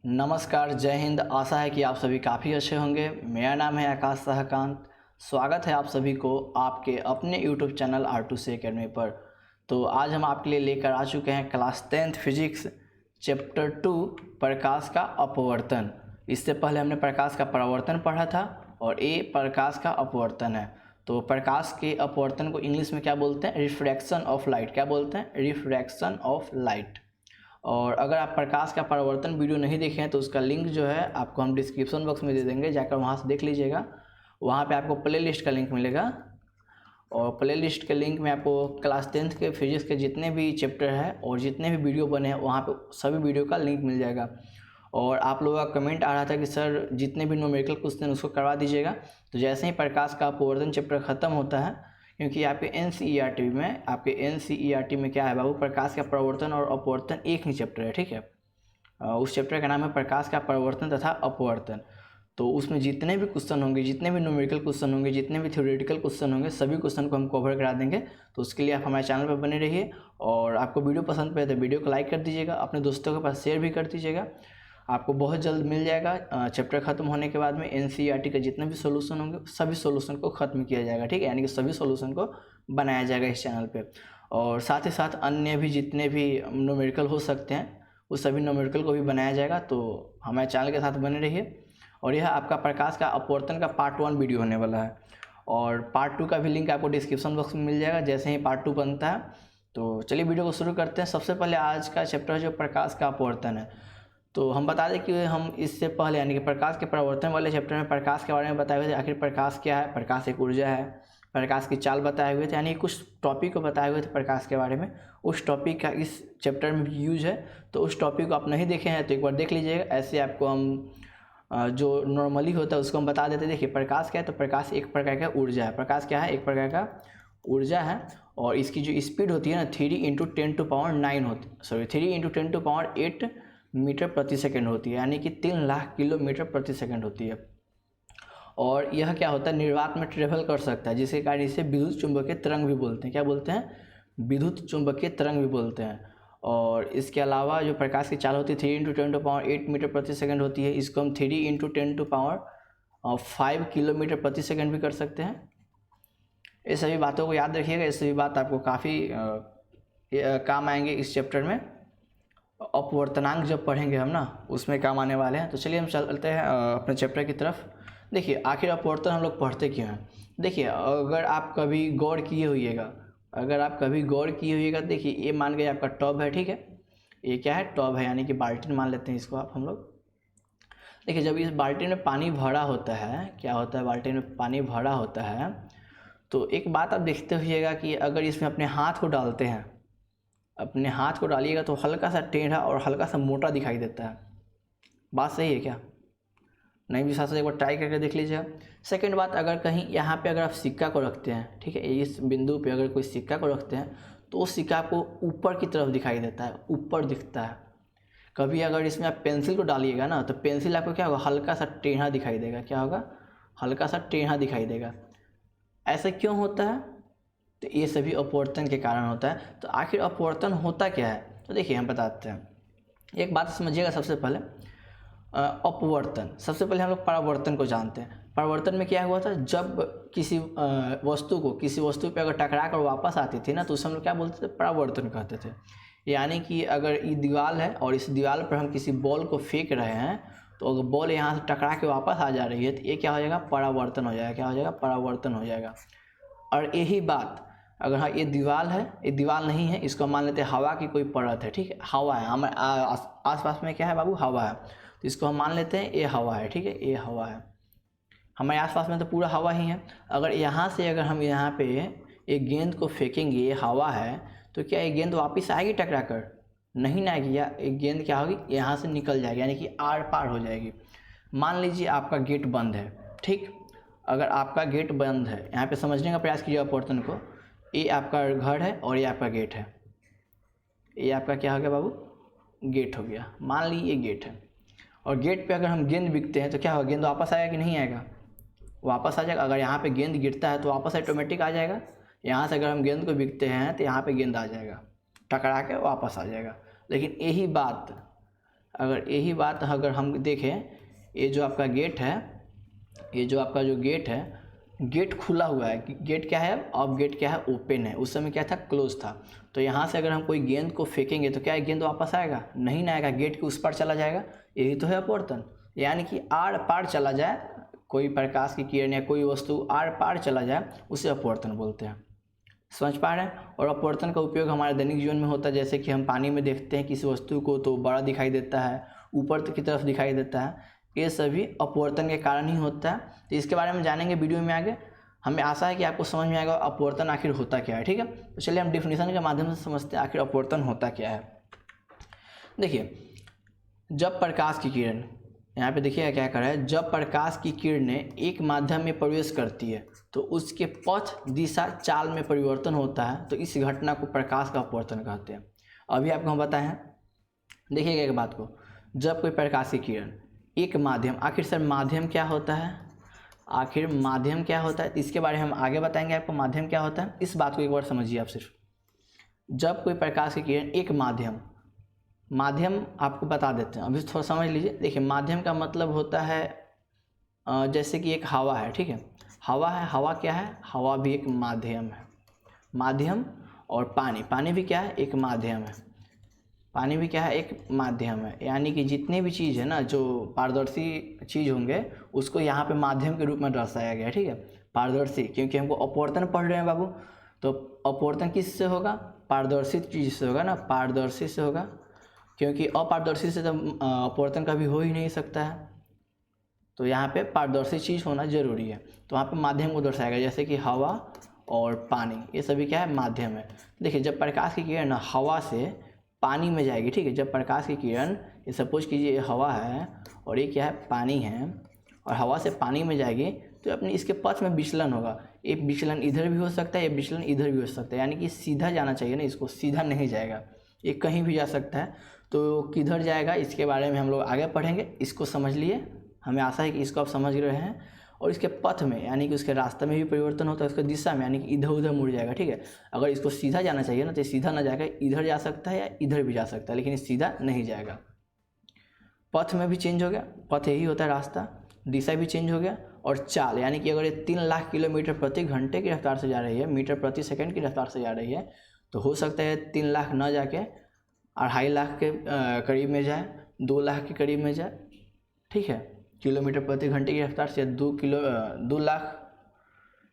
नमस्कार, जय हिंद। आशा है कि आप सभी काफ़ी अच्छे होंगे। मेरा नाम है आकाश सहकांत। स्वागत है आप सभी को आपके अपने यूट्यूब चैनल R2C अकेडमी पर। तो आज हम आपके लिए लेकर आ चुके हैं क्लास 10th फिजिक्स चैप्टर 2 प्रकाश का अपवर्तन। इससे पहले हमने प्रकाश का परावर्तन पढ़ा था और ये प्रकाश का अपवर्तन है। तो प्रकाश के अपवर्तन को इंग्लिश में क्या बोलते हैं? Refraction of light. क्या बोलते हैं? Refraction of light. और अगर आप प्रकाश का परावर्तन वीडियो नहीं देखे हैं तो उसका लिंक जो है आपको हम डिस्क्रिप्शन बॉक्स में दे देंगे, जाकर वहाँ से देख लीजिएगा। वहाँ पे आपको प्ले लिस्ट का लिंक मिलेगा और प्ले लिस्ट के लिंक में आपको क्लास 10th के फिजिक्स के जितने भी चैप्टर है और जितने भी वीडियो बने हैं वहाँ पे सभी वीडियो का लिंक मिल जाएगा। और आप लोगों का कमेंट आ रहा था कि सर जितने भी न्यूमेरिकल क्वेश्चन उसको करवा दीजिएगा। तो जैसे ही प्रकाश का अपवर्तन चैप्टर ख़त्म होता है, क्योंकि आपके NCERT में क्या है बाबू, प्रकाश का परावर्तन और अपवर्तन एक ही चैप्टर है, ठीक है। उस चैप्टर का नाम है प्रकाश का परावर्तन तथा अपवर्तन। तो उसमें जितने भी क्वेश्चन होंगे, जितने भी न्यूमेरिकल क्वेश्चन होंगे, जितने भी थ्योरेटिकल क्वेश्चन होंगे, सभी क्वेश्चन को हम कवर करा देंगे। तो उसके लिए आप हमारे चैनल पर बने रहिए और आपको वीडियो पसंद पड़े तो वीडियो को लाइक कर दीजिएगा, अपने दोस्तों के पास शेयर भी कर दीजिएगा। आपको बहुत जल्द मिल जाएगा चैप्टर ख़त्म होने के बाद में NCERT का जितने भी सोल्यूशन होंगे सभी सोल्यूशन को ख़त्म किया जाएगा, ठीक है। यानी कि सभी सोल्यूशन को बनाया जाएगा इस चैनल पे। और साथ ही साथ अन्य भी जितने भी न्यूमेरिकल हो सकते हैं उस सभी न्यूमेरिकल को भी बनाया जाएगा। तो हमारे चैनल के साथ बने रहिए। और यह आपका प्रकाश का अपवर्तन का पार्ट 1 वीडियो होने वाला है और पार्ट 2 का भी लिंक आपको डिस्क्रिप्शन बॉक्स में मिल जाएगा जैसे ही पार्ट 2 बनता है। तो चलिए वीडियो को शुरू करते हैं। सबसे पहले आज का चैप्टर जो प्रकाश का अपवर्तन है, तो हम बता दें कि हम इससे पहले यानी कि प्रकाश के परावर्तन वाले चैप्टर में प्रकाश के बारे में बताए हुए थे। आखिर प्रकाश क्या है? प्रकाश एक ऊर्जा है। प्रकाश की चाल बताए हुए थे, यानी कुछ टॉपिक को बताए हुए थे प्रकाश के बारे में। उस टॉपिक का इस चैप्टर में भी यूज है। तो उस टॉपिक को आप नहीं देखे हैं तो एक बार देख लीजिएगा। ऐसे आपको हम जो नॉर्मली होता है उसको हम बता देते हैं। देखिए प्रकाश क्या है, तो प्रकाश एक प्रकार का ऊर्जा है। प्रकाश क्या है? एक प्रकार का ऊर्जा है। और इसकी जो स्पीड होती है ना 3 × 10⁻⁹ होती, 3 × 10⁸ मीटर प्रति सेकंड होती है, यानी कि 3 लाख किलोमीटर प्रति सेकंड होती है। और यह क्या होता है? निर्वात में ट्रेवल कर सकता है, जिसके कारण इसे विद्युत चुंबकीय तरंग भी बोलते हैं। क्या बोलते हैं? विद्युत चुंबकीय तरंग भी बोलते हैं। और इसके अलावा जो प्रकाश की चाल होती है 3 × 10⁸ मीटर प्रति सेकंड होती है। इसको हम 3 × 10⁵ किलोमीटर प्रति सेकंड भी कर सकते हैं। ये सभी बातों को याद रखिएगा। ये सभी बात आपको काफ़ी काम आएंगे इस चैप्टर में। अपवर्तनांक जब पढ़ेंगे हम ना उसमें काम आने वाले हैं। तो चलिए हम चलते हैं अपने चैप्टर की तरफ। देखिए आखिर अपवर्तन हम लोग पढ़ते क्यों हैं? देखिए अगर आप कभी गौर किए होइएगा, देखिए ये मान गए आपका टब है, ठीक है। ये क्या है? टब है, यानी कि बाल्टी मान लेते हैं इसको आप हम लोग। देखिए जब इस बाल्टी में पानी भरा होता है, क्या होता है? बाल्टी में पानी भरा होता है तो एक बात आप देखते होइएगा कि अगर इसमें अपने हाथ को डालते हैं, अपने हाथ को डालिएगा तो हल्का सा टेढ़ा और हल्का सा मोटा दिखाई देता है। बात सही है क्या? नहीं विश्वास है एक बार ट्राई करके देख लीजिएगा। सेकंड बात, अगर कहीं यहाँ पे अगर आप सिक्का को रखते हैं, ठीक है, इस बिंदु पे अगर कोई सिक्का को रखते हैं तो उस सिक्का आपको ऊपर की तरफ दिखाई देता है, ऊपर दिखता है। कभी अगर इसमें आप पेंसिल को डालिएगा ना तो पेंसिल आपको क्या होगा? हल्का सा टेढ़ा दिखाई देगा। क्या होगा? हल्का सा टेढ़ा दिखाई देगा। ऐसा क्यों होता है? तो ये सभी अपवर्तन के कारण होता है। तो आखिर अपवर्तन होता क्या है? तो देखिए हम बताते हैं। एक बात समझिएगा सबसे पहले, अपवर्तन, सबसे पहले हम लोग परावर्तन को जानते हैं। परावर्तन में क्या हुआ था? जब किसी वस्तु पे अगर टकरा कर वापस आती थी ना तो उसे हम लोग क्या बोलते थे? परावर्तन कहते थे। यानी कि अगर ये दीवार है और इस दीवार पर हम किसी बॉल को फेंक रहे हैं तो अगर बॉल यहाँ से टकरा के वापस आ जा रही है तो ये क्या हो जाएगा? परावर्तन हो जाएगा। क्या हो जाएगा? परावर्तन हो जाएगा। और यही बात अगर हाँ ये दीवार है, ये दीवार नहीं है, इसको मान लेते हैं हवा की कोई परत है, ठीक है। हवा है, हमारे आसपास में क्या है बाबू? हवा है। तो इसको हम मान लेते हैं ये हवा है, ठीक है, ये हवा है। हमारे आसपास में तो पूरा हवा ही है। अगर यहाँ से अगर हम यहाँ पे एक गेंद को फेंकेंगे, ये हवा है, तो क्या ये गेंद वापस आएगी टकरा कर? नहीं ना आएगी। या एक गेंद क्या होगी? यहाँ से निकल जाएगी, यानी कि आर पार हो जाएगी। मान लीजिए आपका गेट बंद है, ठीक। अगर आपका गेट बंद है, यहाँ पे समझने का प्रयास कीजिए अपवर्तन को। ये आपका घर है और ये आपका गेट है। ये आपका क्या हो गया बाबू? गेट हो गया। मान ली ये गेट है और गेट पे अगर हम गेंद बिकते हैं तो क्या होगा? गेंद वापस आएगा कि नहीं आएगा? वापस आ जाएगा। अगर यहाँ पे गेंद गिरता है तो वापस ऑटोमेटिक आ जाएगा। यहाँ से अगर हम गेंद को बिकते हैं तो यहाँ पे गेंद आ जाएगा, टकरा के वापस आ जाएगा। लेकिन यही बात अगर यही बात अगर हम देखें, ये जो आपका गेट है, ये जो आपका जो गेट है, गेट खुला हुआ है, गेट क्या है अब, गेट क्या है ओपन है, उस समय क्या था क्लोज था। तो यहाँ से अगर हम कोई गेंद को फेंकेंगे तो क्या गेंद वापस आएगा? नहीं ना आएगा, गेट के उस पार चला जाएगा। यही तो है अपवर्तन, यानी कि आर पार चला जाए, कोई प्रकाश की किरण या कोई वस्तु आर पार चला जाए उसे अपवर्तन बोलते हैं। समझ पा रहे हैं? और अपवर्तन का उपयोग हमारे दैनिक जीवन में होता है, जैसे कि हम पानी में देखते हैं किसी वस्तु को तो बड़ा दिखाई देता है, ऊपर की तरफ दिखाई देता है, ये सभी अपवर्तन के कारण ही होता है। तो इसके बारे में जानेंगे वीडियो में आगे। हमें आशा है कि आपको समझ में आएगा अपवर्तन आखिर होता क्या है। ठीक है, तो चलिए हम डिफिनीशन के माध्यम से समझते हैं आखिर अपवर्तन होता क्या है। देखिए, जब प्रकाश की किरण, यहाँ पे देखिएगा क्या कर रहा है, जब प्रकाश की किरणें एक माध्यम में प्रवेश करती है तो उसके पथ, दिशा, चाल में परिवर्तन होता है, तो इस घटना को प्रकाश का अपवर्तन कहते हैं। अभी आपको हम बताए हैं, देखिएगा एक बात को, जब कोई प्रकाश की किरण एक माध्यम, आखिर सर माध्यम क्या होता है, आखिर माध्यम क्या होता है, इसके बारे में हम आगे बताएंगे आपको माध्यम क्या होता है। इस बात को एक बार समझिए आप सिर्फ, जब कोई प्रकाश की किरण एक माध्यम, माध्यम आपको बता देते हैं, अभी थोड़ा समझ लीजिए। देखिए, माध्यम का मतलब होता है जैसे कि एक हवा है, ठीक है, हवा है, हवा क्या है, हवा भी एक माध्यम है, माध्यम। और पानी, पानी भी क्या है, एक माध्यम है, पानी भी क्या है, एक माध्यम है। यानी कि जितने भी चीज़ है ना, जो पारदर्शी चीज़ होंगे उसको यहाँ पे माध्यम के रूप में दर्शाया गया है। ठीक है, पारदर्शी, क्योंकि हमको अपवर्तन पढ़ रहे हैं बाबू, तो अपवर्तन किससे होगा, पारदर्शी चीज़ से होगा ना, पारदर्शी से होगा, क्योंकि अपारदर्शी से तो अपवर्तन कभी हो ही नहीं सकता है। तो यहाँ पे पारदर्शी चीज़ होना जरूरी है, तो वहाँ पे माध्यम को दर्शाएगा, जैसे कि हवा और पानी, ये सभी क्या है, माध्यम है। देखिए, जब प्रकाश की किरण हवा से पानी में जाएगी, ठीक है, जब प्रकाश की किरण, ये सपोज कीजिए ये हवा है और ये क्या है, पानी है, और हवा से पानी में जाएगी तो अपने इसके पथ में विचलन होगा, ये विचलन इधर भी हो सकता है, ये विचलन इधर भी हो सकता है, यानी कि सीधा जाना चाहिए ना, इसको सीधा नहीं जाएगा, ये कहीं भी जा सकता है। तो किधर जाएगा इसके बारे में हम लोग आगे पढ़ेंगे, इसको समझ लिए, हमें आशा है कि इसको आप समझ रहे हैं। और इसके पथ में, यानी कि उसके रास्ते में भी परिवर्तन होता है, उसके दिशा में, यानी कि इधर उधर मुड़ जाएगा। ठीक है, अगर इसको सीधा जाना चाहिए ना तो सीधा ना जाकर इधर जा सकता है या इधर भी जा सकता है, लेकिन सीधा नहीं जाएगा। पथ में भी चेंज हो गया, पथ यही होता है रास्ता, दिशा भी चेंज हो गया। और चाल, यानी कि अगर ये 3 लाख किलोमीटर प्रति घंटे की रफ्तार से जा रही है, मीटर प्रति सेकंड की रफ्तार से जा रही है, तो हो सकता है 3 लाख न जाके 2.5 लाख के करीब में जाए, 2 लाख के करीब में जाए। ठीक है, किलोमीटर प्रति घंटे की रफ्तार से 2 लाख,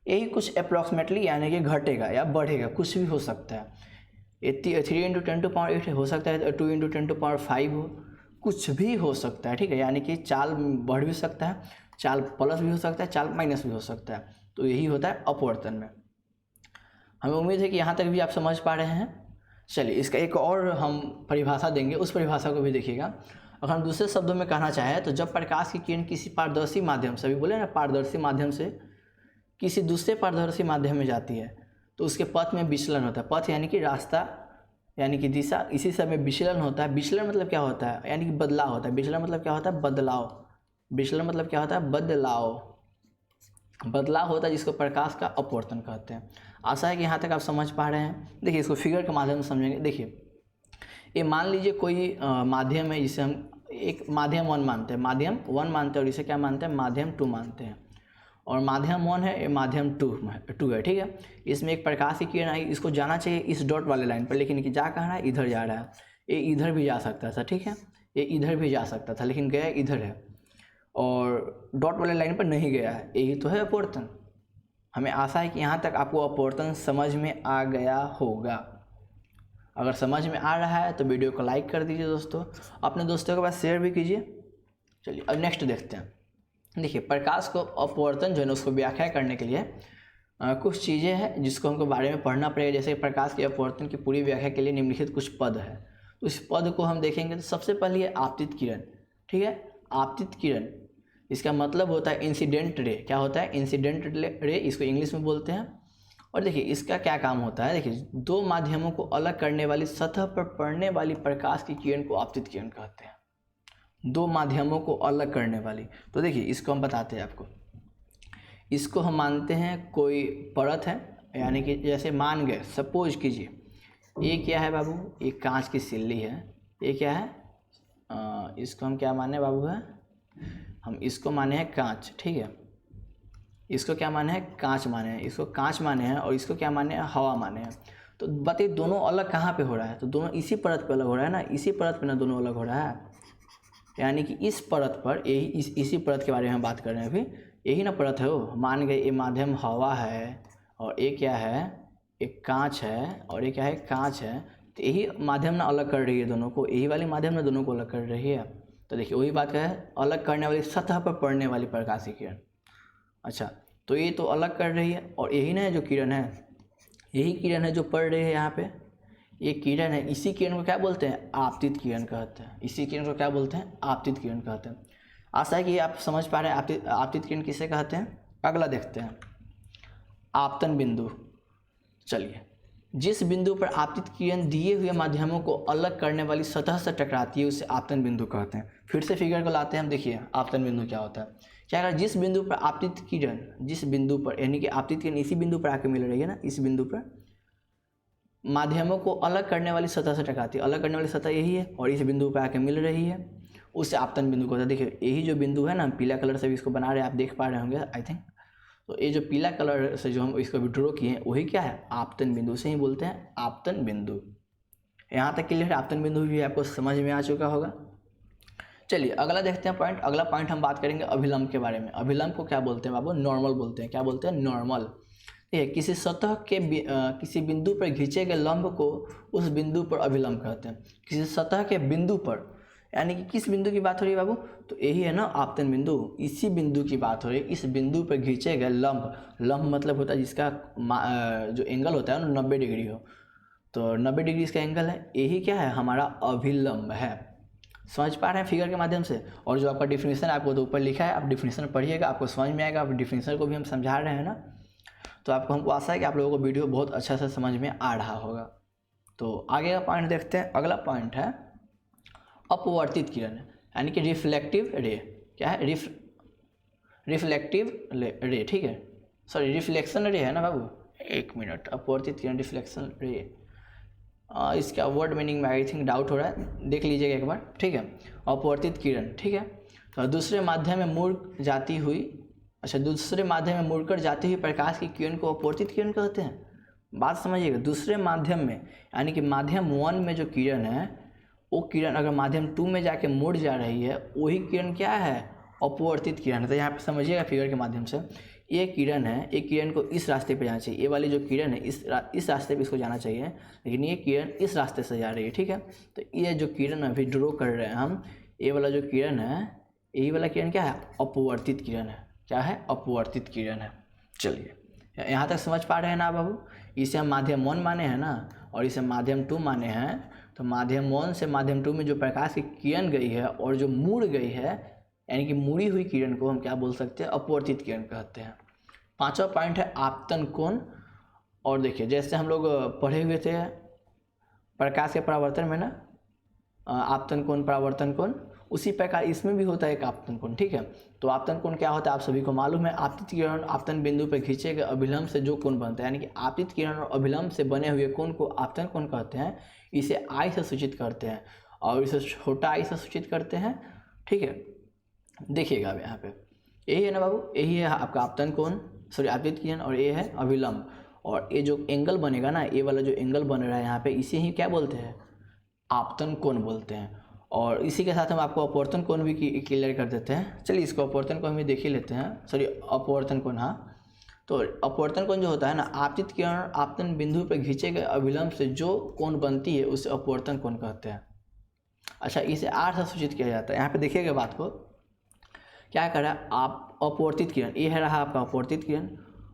यही कुछ अप्रॉक्सीमेटली, यानी कि घटेगा या बढ़ेगा, कुछ भी हो सकता है। 3 × 10⁸ हो सकता है, 2 × 10⁵ हो, कुछ भी हो सकता है। ठीक है, यानी कि चाल बढ़ भी सकता है, चाल प्लस भी हो सकता है, चाल माइनस भी हो सकता है। तो यही होता है अपवर्तन में। हमें उम्मीद है कि यहाँ तक भी आप समझ पा रहे हैं। चलिए, इसका एक और हम परिभाषा देंगे, उस परिभाषा को भी देखिएगा। अगर हम दूसरे शब्दों में कहना चाहें तो जब प्रकाश की किरण किसी पारदर्शी माध्यम से, अभी बोले ना पारदर्शी माध्यम से किसी दूसरे पारदर्शी माध्यम में जाती है तो उसके पथ में विचलन होता है। पथ यानी कि रास्ता, यानी कि दिशा, इसी समय विचलन होता है। विचलन मतलब क्या होता है, यानी कि बदलाव होता है। विचलन मतलब क्या होता है, बदलाव। विचलन मतलब क्या होता है, बदलाव, बदलाव होता है, जिसको प्रकाश का अपवर्तन कहते हैं। आशा है कि यहाँ तक आप समझ पा रहे हैं। देखिए, इसको फिगर के माध्यम से समझेंगे। देखिए, ये मान लीजिए कोई माध्यम है जिसे हम एक माध्यम 1 मानते हैं, माध्यम 1 मानते हैं, और इसे क्या मानते हैं, माध्यम 2 मानते हैं। और माध्यम 1 है, ये माध्यम 2 है। ठीक है, इसमें एक प्रकाश की किरण आई, इसको जाना चाहिए इस डॉट वाले लाइन पर, लेकिन जा कहाँ रहा है, इधर जा रहा है। ये इधर भी जा सकता था, ठीक है, ये इधर भी जा सकता था, लेकिन गया इधर है, और डॉट वाले लाइन पर नहीं गया है। यही तो है अपवर्तन। हमें आशा है कि यहाँ तक आपको अपवर्तन समझ में आ गया होगा। अगर समझ में आ रहा है तो वीडियो को लाइक कर दीजिए दोस्तों, अपने दोस्तों के पास शेयर भी कीजिए। चलिए, अब नेक्स्ट देखते हैं। देखिए, प्रकाश को अपवर्तन जो है उसको व्याख्या करने के लिए कुछ चीज़ें हैं जिसको हमको बारे में पढ़ना पड़ेगा। जैसे प्रकाश के अपवर्तन की पूरी व्याख्या के लिए निम्नलिखित कुछ पद है, तो इस पद को हम देखेंगे। तो सबसे पहले है आपतित किरण। ठीक है, आपतित किरण, इसका मतलब होता है इंसिडेंट रे। क्या होता है, इंसिडेंट रे, इसको इंग्लिश में बोलते हैं। और देखिए, इसका क्या काम होता है, देखिए, 2 माध्यमों को अलग करने वाली सतह पर पड़ने वाली प्रकाश की किरण को आपतित किरण कहते हैं। 2 माध्यमों को अलग करने वाली। तो देखिए, इसको हम बताते हैं आपको। इसको हम मानते हैं कोई परत है, यानी कि जैसे मान गए, सपोज कीजिए ये क्या है बाबू, ये कांच की सिल्ली है। ये क्या है, इसको हम क्या माने बाबू है, हम इसको माने हैं कांच, ठीक है। इसको क्या माने हैं, कांच माने हैं, इसको कांच माने हैं, और इसको क्या माने हैं, हवा माने हैं। तो बताइए दोनों अलग कहाँ पे हो रहा है, तो दोनों इसी परत पे अलग हो रहा है ना, इसी परत पे ना दोनों अलग हो रहा है। यानी कि इस परत पर यही इसी परत के बारे में हम बात कर रहे हैं अभी, यही ना परत है वो। मान गए ये माध्यम हवा है और ये क्या है, एक कांच है, और ये क्या है, कांच है। तो यही माध्यम ना अलग कर रही है दोनों को, यही वाली माध्यम ना दोनों को अलग कर रही है। तो देखिए वही बात है, अलग करने वाली सतह पर पड़ने वाली प्रकाशीय किरण। अच्छा, तो ये तो अलग कर रही है, और यही ना है जो किरण है, यही किरण है जो पड़ रही है यहाँ पे, ये किरण है। इसी किरण को क्या बोलते हैं, आपतित किरण कहते हैं। इसी किरण को क्या बोलते हैं, आपतित किरण कहते हैं। आशा है कि आप समझ पा रहे हैं आपतित किरण किसे कहते हैं। अगला देखते हैं, आपतन बिंदु। चलिए, जिस बिंदु पर आपतित किरण दिए हुए माध्यमों को अलग करने वाली सतह से टकराती है उसे आपतन बिंदु कहते हैं। फिर से फिगर को लाते हैं हम, देखिए आपतन बिंदु क्या होता है। क्या अगर जिस बिंदु पर आपतित किरण, जिस बिंदु पर, यानी कि आपतित किरण इसी बिंदु पर आके मिल रही है ना, इस बिंदु पर माध्यमों को अलग करने वाली सतह से टकराती है, अलग करने वाली सतह यही है, और इस बिंदु पर आके मिल रही है, उससे आपतन बिंदु कहता है। देखिए यही जो बिंदु है ना, पीला कलर से भी इसको बना रहे हैं, आप देख पा रहे होंगे आई थिंक। तो ये जो पीला कलर से जो हम इसको भी ड्रॉ किए हैं वही क्या है, आपतन बिंदु, से ही बोलते हैं आपतन बिंदु। यहाँ तक क्लियर है, आपतन बिंदु भी आपको समझ में आ चुका होगा। चलिए अगला देखते हैं पॉइंट। अगला पॉइंट हम बात करेंगे अभिलंब के बारे में। अभिलंब को क्या बोलते हैं बाबू, नॉर्मल बोलते हैं। क्या बोलते हैं, नॉर्मल। ये किसी सतह के किसी बिंदु पर खींचे गए लंब को उस बिंदु पर अभिलंब कहते हैं। किसी सतह के बिंदु पर, यानी कि किस बिंदु की बात हो रही है बाबू, तो यही है ना आपतन बिंदु, इसी बिंदु की बात हो रही है। इस बिंदु पर खींचे गए लंब, लंब मतलब होता है जिसका जो एंगल होता है ना 90 डिग्री हो, तो 90 डिग्री इसका एंगल है, यही क्या है, हमारा अभिलंब है। समझ पा रहे हैं फिगर के माध्यम से। और जो आपका डिफिनीशन आपको तो ऊपर लिखा है, आप डिफिनीशन पढ़िएगा, आपको समझ में आएगा। आप डिफिनीशन को भी हम समझा रहे हैं ना, तो आपको हमको आशा है कि आप लोगों को वीडियो बहुत अच्छा से समझ में आ रहा होगा। तो आगे का पॉइंट देखते हैं। अगला पॉइंट है अपवर्तित किरण, यानी कि रिफ्लेक्टिव रे। क्या है, रिफ्लेक्टिव रे, ठीक है, सॉरी रिफ्लेक्शन रे है ना बाबू, एक मिनट। अपवर्तित किरण, रिफ्लेक्शन रे, इसका वर्ड मीनिंग में आई थिंक डाउट हो रहा है, देख लीजिएगा एक बार, ठीक है। अपवर्तित किरण, ठीक है, तो दूसरे माध्यम में मुड़ जाती हुई, अच्छा, दूसरे माध्यम में मुड़कर जाती हुई प्रकाश की किरण को अपवर्तित किरण कहते हैं। बात समझिएगा, दूसरे माध्यम में, यानी कि माध्यम 1 में जो किरण है, वो किरण अगर माध्यम 2 में जाके मुड़ जा रही है, वही किरण क्या है, अपवर्तित किरण है। तो यहाँ पे समझिएगा फिगर के माध्यम से, ये किरण है, ये किरण को इस रास्ते पे जाना चाहिए, ये वाली जो किरण है इस रास्ते पे इसको जाना चाहिए, लेकिन ये किरण इस रास्ते से जा रही है, ठीक है। तो ये जो किरण अभी ड्रॉ कर रहे हैं हम, ये वाला जो किरण है, यही वाला किरण क्या है, अपवर्तित किरण है। क्या है, अपवर्तित किरण है। चलिए यहाँ तक समझ पा रहे हैं ना बाबू। इसे हम माध्यम 1 माने हैं ना, और इसे माध्यम 2 माने हैं। तो माध्यम 1 से माध्यम 2 में जो प्रकाश की किरण गई है और जो मुड़ गई है, यानी कि मुड़ी हुई किरण को हम क्या बोल सकते हैं, अपवर्तित किरण कहते हैं। 5वां पॉइंट है आपतन कोण। और देखिए जैसे हम लोग पढ़े हुए थे प्रकाश के परावर्तन में ना, आपतन कोण परावर्तन कोण, उसी प्रकार इसमें भी होता है एक आपतन कोण, ठीक है। तो आपतन कोण क्या होता है आप सभी को मालूम है। आपतित किरण आपतन बिंदु पर खींचे गए अभिलंब से जो कोण बनता है, यानी कि आपतित किरण और अभिलंब से बने हुए कोण को आपतन कोण कहते हैं। इसे आई से सूचित करते हैं, और इसे छोटा आई से सूचित करते हैं, ठीक है। देखिएगा अब यहाँ पे यही है ना बाबू, यही है आपका आपतन कोण, सॉरी आपतित किरण, और ये है अभिलंब। और ये जो एंगल बनेगा ना, ये वाला जो एंगल बन रहा है यहाँ पे, इसे ही क्या बोलते हैं, आपतन कोण बोलते हैं। और इसी के साथ हम आपको अपवर्तन कोण भी क्लियर कर देते हैं। चलिए इसको अपवर्तन कोण भी देख ही लेते हैं, सॉरी अपवर्तन कोण, हाँ। तो अपवर्तन कोण जो होता है ना, आपतित किरण आपतन बिंदु पर खींचे गए अभिलंब से जो कोण बनती है उसे अपवर्तन कोण कहते हैं। अच्छा, इसे आर से सूचित किया जाता है। यहाँ पे देखिएगा बात को, क्या करा आप, अपवर्तित किरण, ये है रहा आपका अपवर्तित किरण,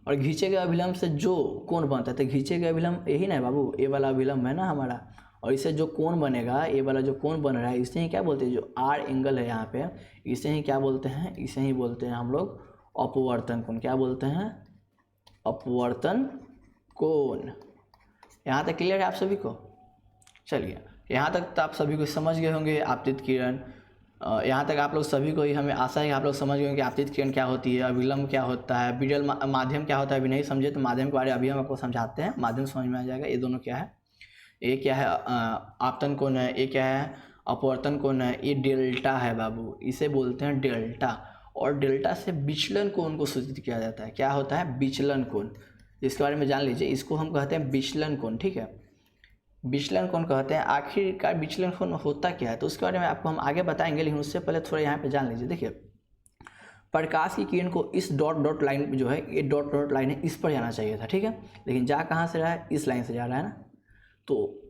और खींचे गए अभिलंब से जो कोण बनता है, तो खींचे गए अभिलंब यही ना बाबू, ये वाला अभिलंब है ना हमारा, और इससे जो कोण बनेगा, ये वाला जो कोण बन रहा है, इसे ही क्या बोलते हैं, जो आर एंगल है यहाँ पे, इसे ही क्या बोलते हैं, इसे ही बोलते हैं हम लोग अपवर्तन कोण। क्या बोलते हैं, अपवर्तन कोण। यहाँ तक क्लियर है आप सभी को। चलिए यहाँ तक तो आप सभी को समझ गए होंगे आपतित किरण। यहाँ तक आप लोग सभी को ही, हमें आशा है कि आप लोग समझ गए कि आपतित किरण क्या होती है, अभिलंब क्या होता है, विरल माध्यम क्या होता है। अभी नहीं समझे तो माध्यम के बारे में अभी हम आपको समझाते हैं, माध्यम समझ में आ जाएगा। ये दोनों क्या है, ये क्या है, आपतन कोण है, ये क्या है, अपवर्तन कोण है ये डेल्टा है बाबू, इसे बोलते हैं डेल्टा। और डेल्टा से विचलन कोण को सूचित किया जाता है। क्या होता है? विचलन कोण। इसके बारे में जान लीजिए, इसको हम कहते हैं विचलन कोण, ठीक है। विचलन कोण कहते हैं। आखिरकार विचलन कोण होता क्या है तो उसके बारे में आपको हम आगे बताएंगे, लेकिन उससे पहले थोड़ा यहाँ पे जान लीजिए। देखिए, प्रकाश की किरण को इस डॉट डॉट लाइन जो है, ये डॉट डॉट लाइन है, इस पर जाना चाहिए था, ठीक है। लेकिन जा कहाँ से रहा है? इस लाइन से जा रहा है ना। तो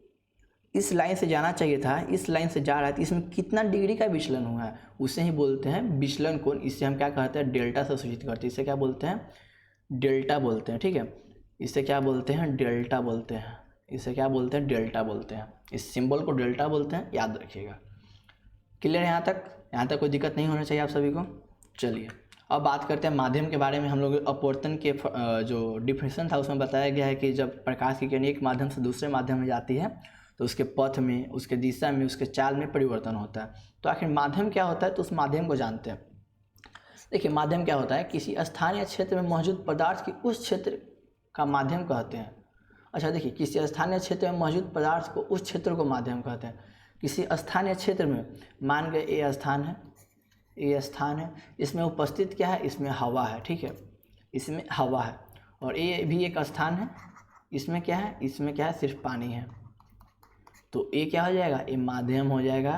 इस लाइन से जाना चाहिए था, इस लाइन से जा रहा है, तो इसमें कितना डिग्री का विचलन हुआ है उसे ही बोलते हैं विचलन कोण। इससे हम क्या कहते हैं? डेल्टा से सूचित करते हैं। इसे क्या बोलते हैं? डेल्टा बोलते हैं, ठीक है। इसे क्या बोलते हैं? डेल्टा बोलते हैं। इसे क्या बोलते हैं? डेल्टा बोलते हैं। इस सिंबल को डेल्टा बोलते हैं, याद रखिएगा। क्लियर है यहाँ तक? यहाँ तक कोई दिक्कत नहीं होना चाहिए आप सभी को। चलिए अब बात करते हैं माध्यम के बारे में। हम लोग अपवर्तन के जो डिफिनेशन था उसमें बताया गया है कि जब प्रकाश की किरण एक माध्यम से दूसरे माध्यम में जाती है तो उसके पथ में, उसके दिशा में, उसके चाल में परिवर्तन होता है। तो आखिर माध्यम क्या होता है तो उस माध्यम को जानते हैं। देखिए, माध्यम क्या होता है? किसी स्थानीय क्षेत्र में मौजूद पदार्थ की उस क्षेत्र का माध्यम कहते हैं। अच्छा देखिए, किसी स्थानीय क्षेत्र में मौजूद पदार्थ को उस क्षेत्र को माध्यम कहते हैं। किसी स्थानीय क्षेत्र में मान गए ये स्थान है, ये स्थान है, इसमें उपस्थित क्या है? इसमें हवा है, ठीक है। इसमें हवा है। और ये भी एक स्थान है, इसमें क्या है? इसमें क्या है? सिर्फ पानी है। तो ये क्या हो जाएगा? ये माध्यम हो जाएगा।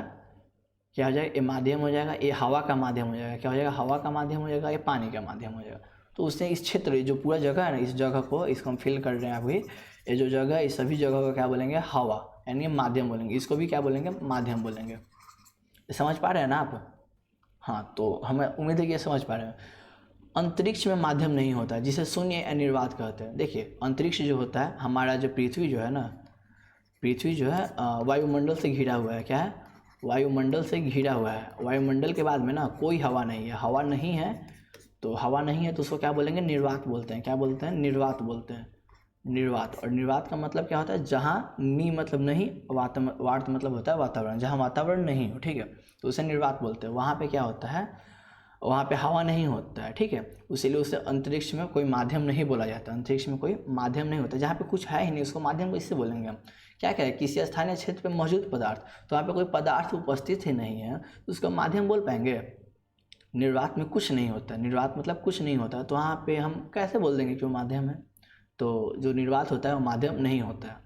क्या हो जाएगा? ये माध्यम हो जाएगा। ये हवा का माध्यम हो जाएगा। क्या हो जाएगा? हवा का माध्यम हो जाएगा। ये पानी का माध्यम हो जाएगा। तो उससे इस क्षेत्र, जो पूरा जगह है ना, इस जगह को, इसको हम फिल कर रहे हैं अभी, ये जो जगह है, इस सभी जगह को क्या बोलेंगे? हवा, यानी माध्यम बोलेंगे। इसको भी क्या बोलेंगे? माध्यम बोलेंगे। समझ पा रहे हैं ना आप? हाँ, तो हमें उम्मीद है कि ये समझ पा रहे हैं। अंतरिक्ष में माध्यम नहीं होता, जिसे शून्य या निर्वात कहते हैं। देखिए, अंतरिक्ष जो होता है, हमारा जो पृथ्वी जो है ना, पृथ्वी जो है वायुमंडल से घिरा हुआ है। क्या है? वायुमंडल से घिरा हुआ है। वायुमंडल के बाद में ना कोई हवा नहीं है। हवा नहीं है तो हवा नहीं है तो उसको क्या बोलेंगे? निर्वात बोलते हैं। क्या बोलते हैं? निर्वात बोलते हैं। निर्वात। और निर्वात का मतलब क्या होता है? जहाँ नी मतलब नहीं, वात मतलब होता है वातावरण, जहाँ वातावरण नहीं हो, ठीक है, तो उसे निर्वात बोलते हैं। वहाँ पे क्या होता है? वहाँ पे हवा नहीं होता है, ठीक है। इसीलिए उसे अंतरिक्ष में कोई माध्यम नहीं बोला जाता। अंतरिक्ष में कोई माध्यम नहीं होता। जहाँ पे कुछ है ही नहीं उसको माध्यम इससे बोलेंगे हम। क्या क्या है? किसी स्थानीय क्षेत्र पे मौजूद पदार्थ, तो वहाँ पे कोई पदार्थ उपस्थित ही नहीं है तो उसको माध्यम बोल पाएंगे? निर्वात में कुछ नहीं होता। निर्वात मतलब कुछ नहीं होता, तो वहाँ पे हम कैसे बोल देंगे कि वो माध्यम है? तो जो निर्वात होता है वो माध्यम नहीं होता है।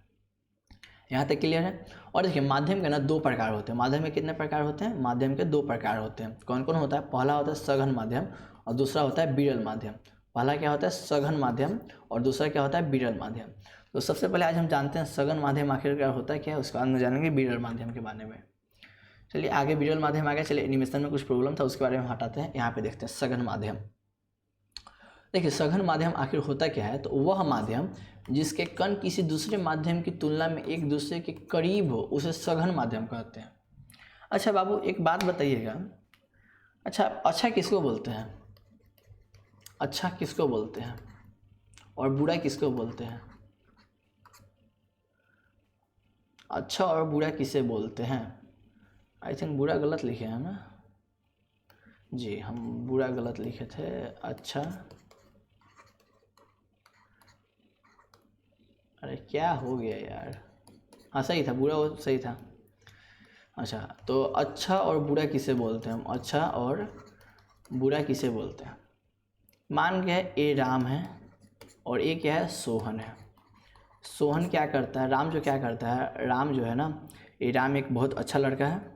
यहाँ तक क्लियर है? और देखिए, माध्यम के ना दो प्रकार होते हैं। माध्यम के कितने प्रकार होते हैं? माध्यम के दो प्रकार होते हैं। कौन कौन होता है? पहला होता है सघन माध्यम और दूसरा होता है विरल माध्यम। पहला क्या होता है? सघन माध्यम और दूसरा क्या होता है? विरल माध्यम। तो सबसे पहले आज हम जानते हैं सघन माध्यम आखिरकार होता है क्या, उसके बाद में जानेंगे विरल माध्यम के बारे में। चलिए आगे विरल माध्यम आ गया। चलिए, एनिमेशन में कुछ प्रॉब्लम था उसके बारे में हटाते हैं। यहाँ पे देखते हैं सघन माध्यम। देखिए, सघन माध्यम आखिर होता क्या है? तो वह माध्यम जिसके कण किसी दूसरे माध्यम की तुलना में एक दूसरे के करीब हो उसे सघन माध्यम कहते हैं। अच्छा बाबू, एक बात बताइएगा, अच्छा किसको बोलते हैं? अच्छा किसको बोलते हैं और बुरा किसको बोलते हैं? अच्छा और बुरा किसे बोलते हैं? आई थिंक बुरा गलत लिखे हैं ना जी, हम बुरा गलत लिखे थे। अच्छा, अरे क्या हो गया यार? हाँ सही था, बुरा वो सही था। अच्छा, तो अच्छा और बुरा किसे बोलते हैं हम? अच्छा और बुरा किसे बोलते हैं? मान के ए राम है और ए क्या है? सोहन है। सोहन क्या करता है? राम जो क्या करता है? राम जो है ना, ये राम एक बहुत अच्छा लड़का है।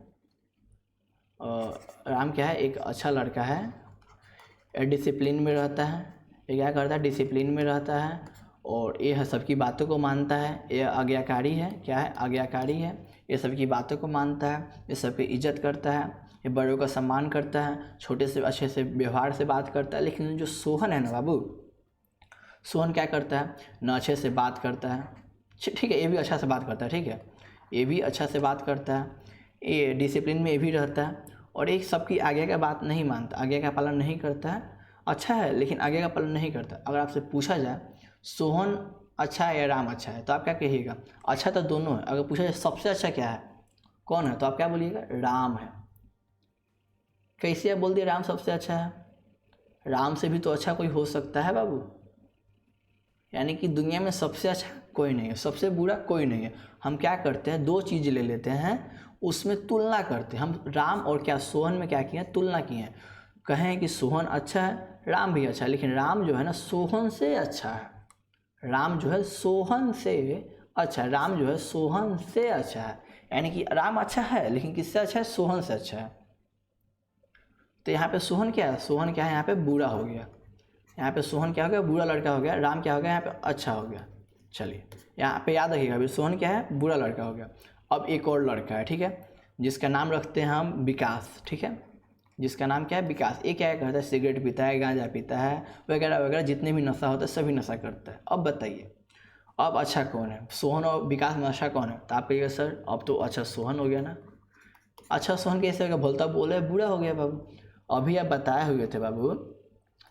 राम क्या है? एक अच्छा लड़का है। डिसिप्लिन में रहता है। ये क्या करता है? डिसिप्लिन में रहता है और ये सबकी बातों को मानता है। ये आज्ञाकारी है। क्या है? आज्ञाकारी है। ये सबकी बातों को मानता है, ये सबकी इज्जत करता है, ये बड़ों का सम्मान करता है, छोटे से अच्छे से व्यवहार से बात करता है। लेकिन जो सोहन है ना बाबू, सोहन क्या करता है? न अच्छे से बात करता है। ठीक है, ये भी अच्छा से बात करता है, ठीक है, ये भी अच्छा से बात करता है, ये डिसिप्लिन में ये भी रहता है और एक सबकी आज्ञा का बात नहीं मानता, आज्ञा का पालन नहीं करता है। अच्छा है लेकिन आज्ञा का पालन नहीं करता। अगर आपसे पूछा जाए सोहन अच्छा है या राम अच्छा है, तो आप क्या कहिएगा? अच्छा तो दोनों है। अगर पूछा जाए सबसे अच्छा क्या है, कौन है, तो आप क्या बोलिएगा? राम है। कैसे आप बोल दिए राम सबसे अच्छा है? राम से भी तो अच्छा कोई हो सकता है बाबू। यानी कि दुनिया में सबसे अच्छा कोई नहीं है, सबसे बुरा कोई नहीं है। हम क्या करते हैं? दो चीज़ ले लेते हैं, उसमें तुलना करते हैं। हम राम और क्या सोहन में क्या किए हैं, तुलना किए हैं। कहें कि सोहन अच्छा है, राम भी अच्छा है, लेकिन राम जो है ना सोहन से अच्छा है। राम जो है सोहन से अच्छा है, राम जो है सोहन से अच्छा है। यानी कि राम अच्छा है लेकिन किससे अच्छा है, सोहन से अच्छा है। तो यहाँ पे सोहन क्या है, सोहन क्या है, यहाँ पे बुरा हो गया। यहाँ पे सोहन क्या हो गया, बुरा लड़का हो गया। राम क्या हो गया, यहाँ पे अच्छा हो गया। चलिए यहाँ पे याद रखिएगा, अभी सोहन क्या है, बुरा लड़का हो गया। अब एक और लड़का है, ठीक है, जिसका नाम रखते हैं हम विकास, ठीक है, जिसका नाम क्या है, विकास। ये क्या करता है, सिगरेट पीता है, गांजा पीता है, वगैरह वगैरह, जितने भी नशा होता है सभी नशा करता है। अब बताइए अब अच्छा कौन है, सोहन और विकास में अच्छा कौन है? तो आप कहिएगा सर अब तो अच्छा सोहन हो गया ना। अच्छा सोहन कैसे हो गया, बोलता बोले बुरा हो गया बाबू। अभी आप बताए हुए थे बाबू,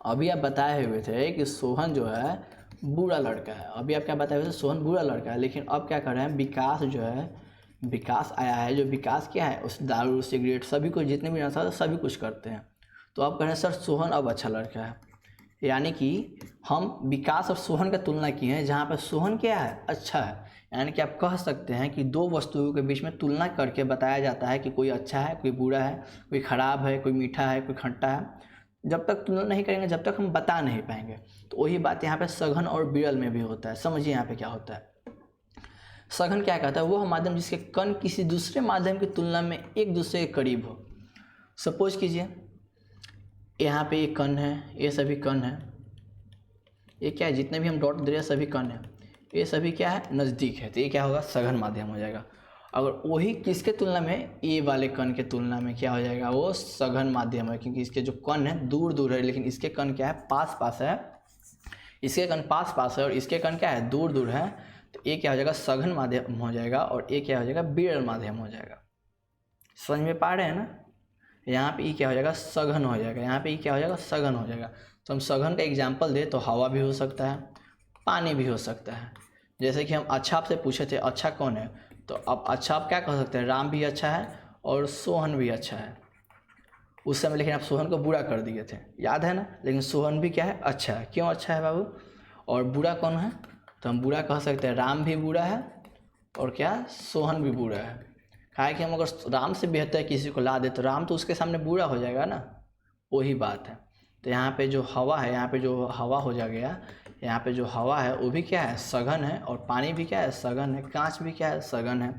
अभी आप बताए हुए थे कि सोहन जो है बुरा लड़का है। अभी आप क्या बताए हुए थे, सोहन बुरा लड़का है। लेकिन अब क्या कर रहे हैं, विकास जो है, विकास आया है, जो विकास क्या है, उस दारू सिगरेट सभी कुछ जितने भी नशा सभी कुछ करते हैं। तो आप कह रहे हैं सर सोहन अब अच्छा लड़का है। यानी कि हम विकास और सोहन का तुलना किए हैं, जहाँ पर सोहन क्या है, अच्छा है। यानी कि आप कह सकते हैं कि दो वस्तुओं के बीच में तुलना करके बताया जाता है कि कोई अच्छा है, कोई बुरा है, कोई ख़राब है, कोई मीठा है, कोई खट्टा है। जब तक तुलना नहीं करेंगे जब तक हम बता नहीं पाएंगे। तो वही बात यहाँ पे सघन और विरल में भी होता है। समझिए यहाँ पे क्या होता है। सघन क्या कहता है, वह माध्यम जिसके कण किसी दूसरे माध्यम की तुलना में एक दूसरे के करीब हो। सपोज कीजिए यहाँ पे एक कण है, ये सभी कण है, ये क्या है, जितने भी हम डॉट दे रहे हैं सभी कण है, ये सभी क्या है, नज़दीक है। तो ये क्या होगा, सघन माध्यम हो जाएगा। अगर वही किसके तुलना में, ए वाले कण के तुलना में क्या हो जाएगा, वो सघन माध्यम है, क्योंकि इसके जो कण है दूर दूर है, लेकिन इसके कण क्या है, पास पास है। इसके कण पास पास है और इसके कण क्या है, दूर दूर है। तो ये क्या हो जाएगा, सघन माध्यम हो जाएगा, और ये क्या हो जाएगा, विरल माध्यम हो जाएगा। समझ में पा रहे हैं ना। यहाँ पे ई क्या हो जाएगा, सघन हो जाएगा। यहाँ पे ई क्या हो जाएगा, सघन हो जाएगा। तो हम सघन का एग्जाम्पल दें तो हवा भी हो सकता है, पानी भी हो सकता है। जैसे कि हम अच्छा आपसे पूछे थे अच्छा कौन है, तो अब अच्छा आप क्या कह सकते हैं, राम भी अच्छा है और सोहन भी अच्छा है। उस समय लेकिन आप सोहन को बुरा कर दिए थे, याद है ना। लेकिन सोहन भी क्या है, अच्छा है। क्यों अच्छा है बाबू, और बुरा कौन है, तो हम बुरा कह सकते हैं राम भी बुरा है और क्या, सोहन भी बुरा है। कहा कि हम अगर राम से बेहतर किसी को ला दे तो राम तो उसके सामने बुरा हो जाएगा ना, वही बात है। तो यहाँ पे जो हवा है, यहाँ पे जो हवा हो जा गया, यहाँ पे जो हवा है वो भी क्या है, सघन है, और पानी भी क्या है, सघन है, कांच भी क्या है, सघन है।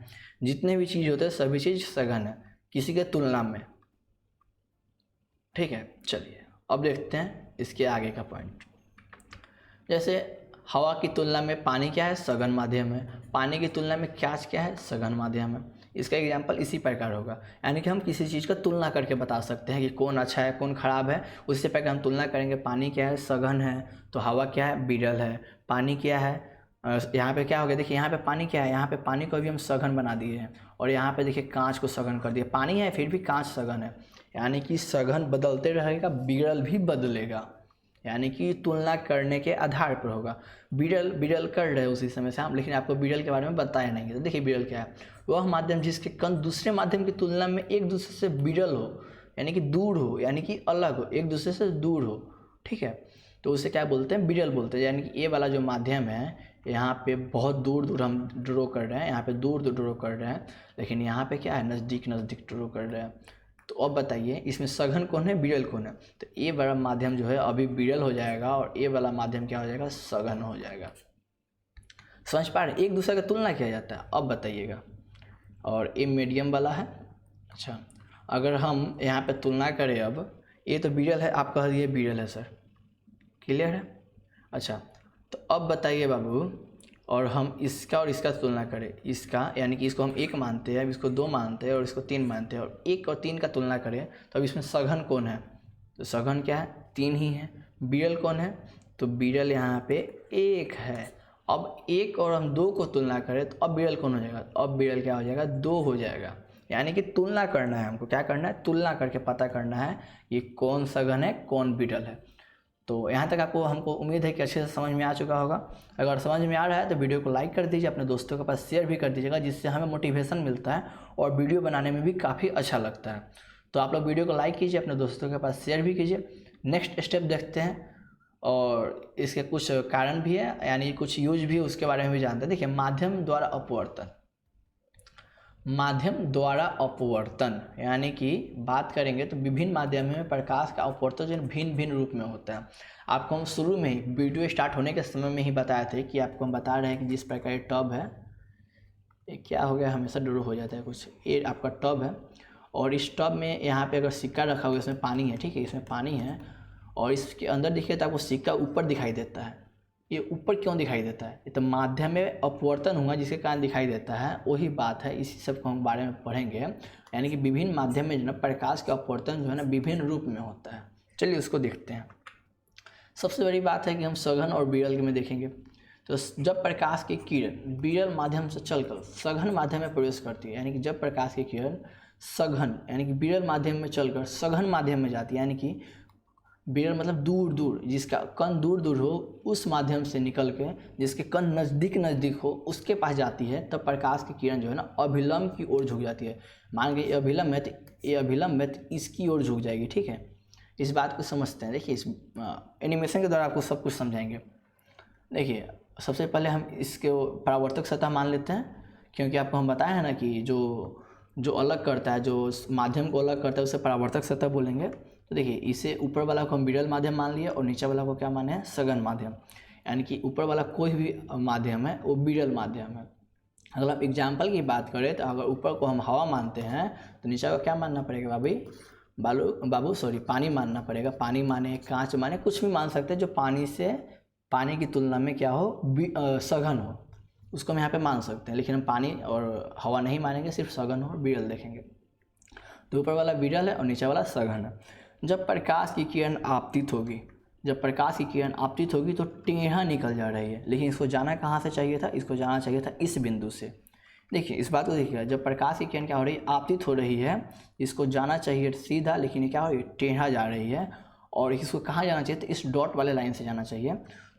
जितने भी चीज़ होते हैं सभी चीज़ सघन है किसी के तुलना में। ठीक है, चलिए अब देखते हैं इसके आगे का पॉइंट। जैसे हवा की तुलना में पानी क्या है, सघन माध्यम है। पानी की तुलना में कांच क्या है, सघन माध्यम है। इसका एग्जाम्पल इसी प्रकार होगा। यानी कि हम किसी चीज़ का तुलना करके बता सकते हैं कि कौन अच्छा है कौन खराब है। उसी प्रकार हम तुलना करेंगे, पानी क्या है, सघन है, तो हवा क्या है, विरल है। पानी क्या है, यहाँ पे क्या हो गया, देखिए यहाँ पे पानी क्या है, यहाँ पे पानी को भी हम सघन बना दिए हैं, और यहाँ पे देखिए कांच को सघन कर दिया। पानी है फिर भी कांच सघन है। यानी कि सघन बदलते रहेगा, विरल भी बदलेगा। यानी कि तुलना करने के आधार पर होगा। विरल विरल कर रहे हैं उसी समय से हम, लेकिन आपको विरल के बारे में बताया नहीं। तो देखिए विरल क्या है, वह माध्यम जिसके कण दूसरे माध्यम की तुलना में एक दूसरे से विरल हो, यानी कि दूर हो, यानी कि अलग हो, एक दूसरे से दूर हो। ठीक है, तो उसे क्या बोलते हैं, विरल बोलते हैं। यानी कि ये वाला जो माध्यम है, यहाँ पे बहुत दूर दूर हम ड्रॉ कर रहे हैं, यहाँ पे दूर दूर ड्रॉ कर रहे हैं, लेकिन यहाँ पे क्या है, नज़दीक नज़दीक ड्रॉ कर रहे हैं। तो अब बताइए इसमें सघन कौन है, विरल कौन है। तो ये वाला माध्यम जो है अभी विरल हो जाएगा, और ये वाला माध्यम क्या हो जाएगा, सघन हो जाएगा। समझ पा रहे, एक दूसरे का तुलना किया जाता है। अब बताइएगा, और ये मीडियम वाला है। अच्छा, अगर हम यहाँ पे तुलना करें, अब ये तो विरल है, आप कह दिए विरल है सर, क्लियर है। अच्छा, तो अब बताइए बाबू, और हम इसका और इसका तुलना करें, इसका यानी कि इसको हम 1 मानते हैं, अब इसको 2 मानते हैं, और इसको 3 मानते हैं, और 1 और 3 का तुलना करें तो अब इसमें सघन कौन है, तो सघन क्या है, 3 ही है। विरल कौन है, तो विरल यहाँ पे 1 है। अब 1 और हम 2 को तुलना करें तो अब विरल कौन हो जाएगा, अब विरल क्या हो जाएगा, 2 हो जाएगा। यानी कि तुलना करना है हमको, क्या करना है, तुलना करके पता करना है ये कौन सघन है कौन विरल है। तो यहाँ तक आपको, हमको उम्मीद है कि अच्छे से समझ में आ चुका होगा। अगर समझ में आ रहा है तो वीडियो को लाइक कर दीजिए, अपने दोस्तों के पास शेयर भी कर दीजिएगा, जिससे हमें मोटिवेशन मिलता है और वीडियो बनाने में भी काफ़ी अच्छा लगता है। तो आप लोग वीडियो को लाइक कीजिए, अपने दोस्तों के पास शेयर भी कीजिए। नेक्स्ट स्टेप देखते हैं, और इसके कुछ कारण भी है, यानी कुछ यूज भी, उसके बारे में भी जानते हैं। देखिए, माध्यम द्वारा अपवर्तन। माध्यम द्वारा अपवर्तन, यानी कि बात करेंगे तो विभिन्न माध्यमों में प्रकाश का अपवर्तन जो भिन्न भिन्न रूप में होता है। आपको हम शुरू में ही वीडियो स्टार्ट होने के समय में ही बताए थे कि आपको हम बता रहे हैं कि जिस प्रकार ये टब है, ये क्या हो गया, हमेशा डूडो हो जाता है कुछ, ये आपका टब है और इस टब में यहाँ पे अगर सिक्का रखा हुआ, इसमें पानी है, ठीक है, इसमें पानी है और इसके अंदर देखिए तो आपको सिक्का ऊपर दिखाई देता है। ये ऊपर क्यों दिखाई देता है? ये तो माध्यम में अपवर्तन हुआ जिसके कारण दिखाई देता है, वही बात है, इसी सब को हम बारे में पढ़ेंगे। यानी कि विभिन्न माध्यम में जो है प्रकाश का अपवर्तन जो है ना विभिन्न रूप में होता है। चलिए उसको देखते हैं। सबसे बड़ी बात है कि हम सघन और विरल में देखेंगे। तो जब प्रकाश की किरण विरल माध्यम से चलकर सघन माध्यम में प्रवेश करती है, यानी कि जब प्रकाश की किरण सघन यानी कि विरल माध्यम में चलकर सघन माध्यम में जाती है, यानी कि विरल मतलब दूर दूर, जिसका कण दूर दूर हो उस माध्यम से निकल के जिसके कण नज़दीक हो उसके पास जाती है, तब प्रकाश की किरण जो है ना अभिलंब की ओर झुक जाती है। मान के ये अभिलंब है तो ये अभिलंब है तो इसकी ओर झुक जाएगी, ठीक है। इस बात को समझते हैं। देखिए इस एनिमेशन के द्वारा आपको सब कुछ समझाएंगे। देखिए सबसे पहले हम इसके परावर्तक सतह मान लेते हैं, क्योंकि आपको हम बताया है ना कि जो अलग करता है, जो माध्यम को अलग करता है उसे परावर्तक सतह बोलेंगे। तो देखिए इसे ऊपर वाला को हम विरल माध्यम मान लिए और नीचे वाला को क्या माने हैं, सघन माध्यम। यानी कि ऊपर वाला कोई भी माध्यम है वो विरल माध्यम है। अगर आप एग्जाम्पल की बात करें तो अगर ऊपर को हम हवा मानते हैं तो नीचे को क्या मानना पड़ेगा पानी मानना पड़ेगा। पानी माने, कांच माने, कुछ भी मान सकते हैं जो पानी की तुलना में क्या हो, सघन हो, उसको हम यहाँ पे मान सकते हैं। लेकिन हम पानी और हवा नहीं मानेंगे, सिर्फ सघन और विरल देखेंगे। तो ऊपर वाला विरल है और नीचे वाला सघन है। जब प्रकाश की किरण आपतित होगी तो टेढ़ा निकल जा रही है, लेकिन इसको जाना कहाँ से चाहिए था, इसको जाना चाहिए था इस बिंदु से। देखिए इस बात को देखिएगा, जब प्रकाश की किरण क्या हो रही है, आपतित हो रही है, इसको जाना चाहिए सीधा, लेकिन ये क्या हो रही है, टेढ़ा जा रही है। और इसको कहाँ जाना चाहिए, तो इस डॉट वाले लाइन से जाना चाहिए।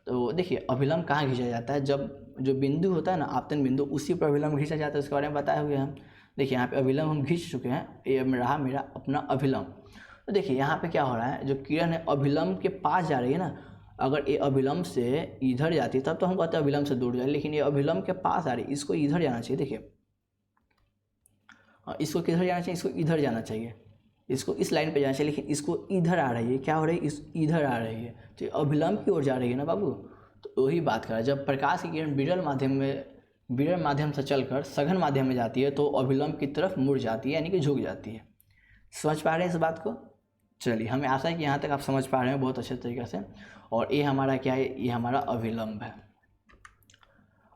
तो देखिए अभिलंब कहाँ खींचा जाता है, जब जो बिंदु होता है ना आपतन बिंदु, उसी पर अभिलंब खींचा जाता है, उसके बारे में बताए हुए हैं। देखिए यहाँ पे अभिलंब हम खींच चुके हैं, ये रहा मेरा अपना अभिलंब। तो देखिए यहाँ पे क्या हो रहा है, जो किरण है अभिलंब के पास जा रही है ना, अगर ये अभिलंब से इधर जाती तब तो हम कहते हैं अभिलंब से दूर जाए, लेकिन ये अभिलंब के पास आ रही है, इसको इधर जाना चाहिए। देखिए इसको किधर जाना चाहिए, इसको इधर जाना चाहिए, इसको इस लाइन पे जाना चाहिए, लेकिन इसको इधर आ रही है, क्या हो रही है, इधर आ रही है, तो अभिलंब की ओर जा रही है ना बाबू। तो वही बात कर रहा है, जब प्रकाश की किरण विरल माध्यम से चलकर सघन माध्यम में जाती है तो अभिलंब की तरफ मुड़ जाती है, यानी कि झुक जाती है। समझ पा रहे हैं इस बात को? चलिए हमें आशा है कि यहाँ तक आप समझ पा रहे हैं बहुत अच्छे तरीके से। और ये हमारा क्या है, ये हमारा अभिलंब है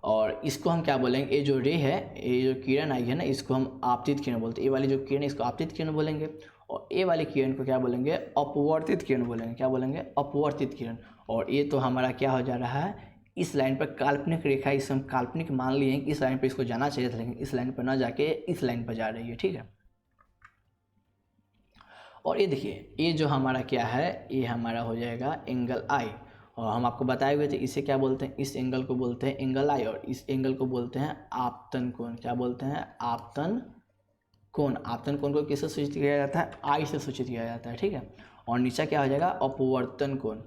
और इसको हम क्या बोलेंगे, ये जो रे है, ये जो किरण आई है ना, इसको हम आपतित किरण बोलते हैं। ये वाली जो किरण है इसको आपतित किरण बोलेंगे और ये वाली किरण को क्या बोलेंगे, अपवर्तित किरण बोलेंगे। क्या बोलेंगे, अपवर्तित किरण। और ये तो हमारा क्या हो जा रहा है, इस लाइन पर काल्पनिक रेखा, इसे हम काल्पनिक मान लिए हैं कि इस लाइन पर इसको जाना चाहिए था, लेकिन इस लाइन पर ना जाके इस लाइन पर जा रही है, ठीक है। और ये देखिए ये जो हमारा क्या है, ये हमारा हो जाएगा एंगल आई। और हम आपको बताए हुए थे इसे क्या बोलते हैं, इस एंगल को बोलते हैं एंगल आई और इस एंगल को बोलते हैं आपतन कोण। क्या बोलते हैं, आपतन कोण। आपतन कोण को किससे सूचित किया जाता है, आई से सूचित किया जाता है, ठीक है। और नीचे क्या हो जाएगा, अपवर्तन कोण।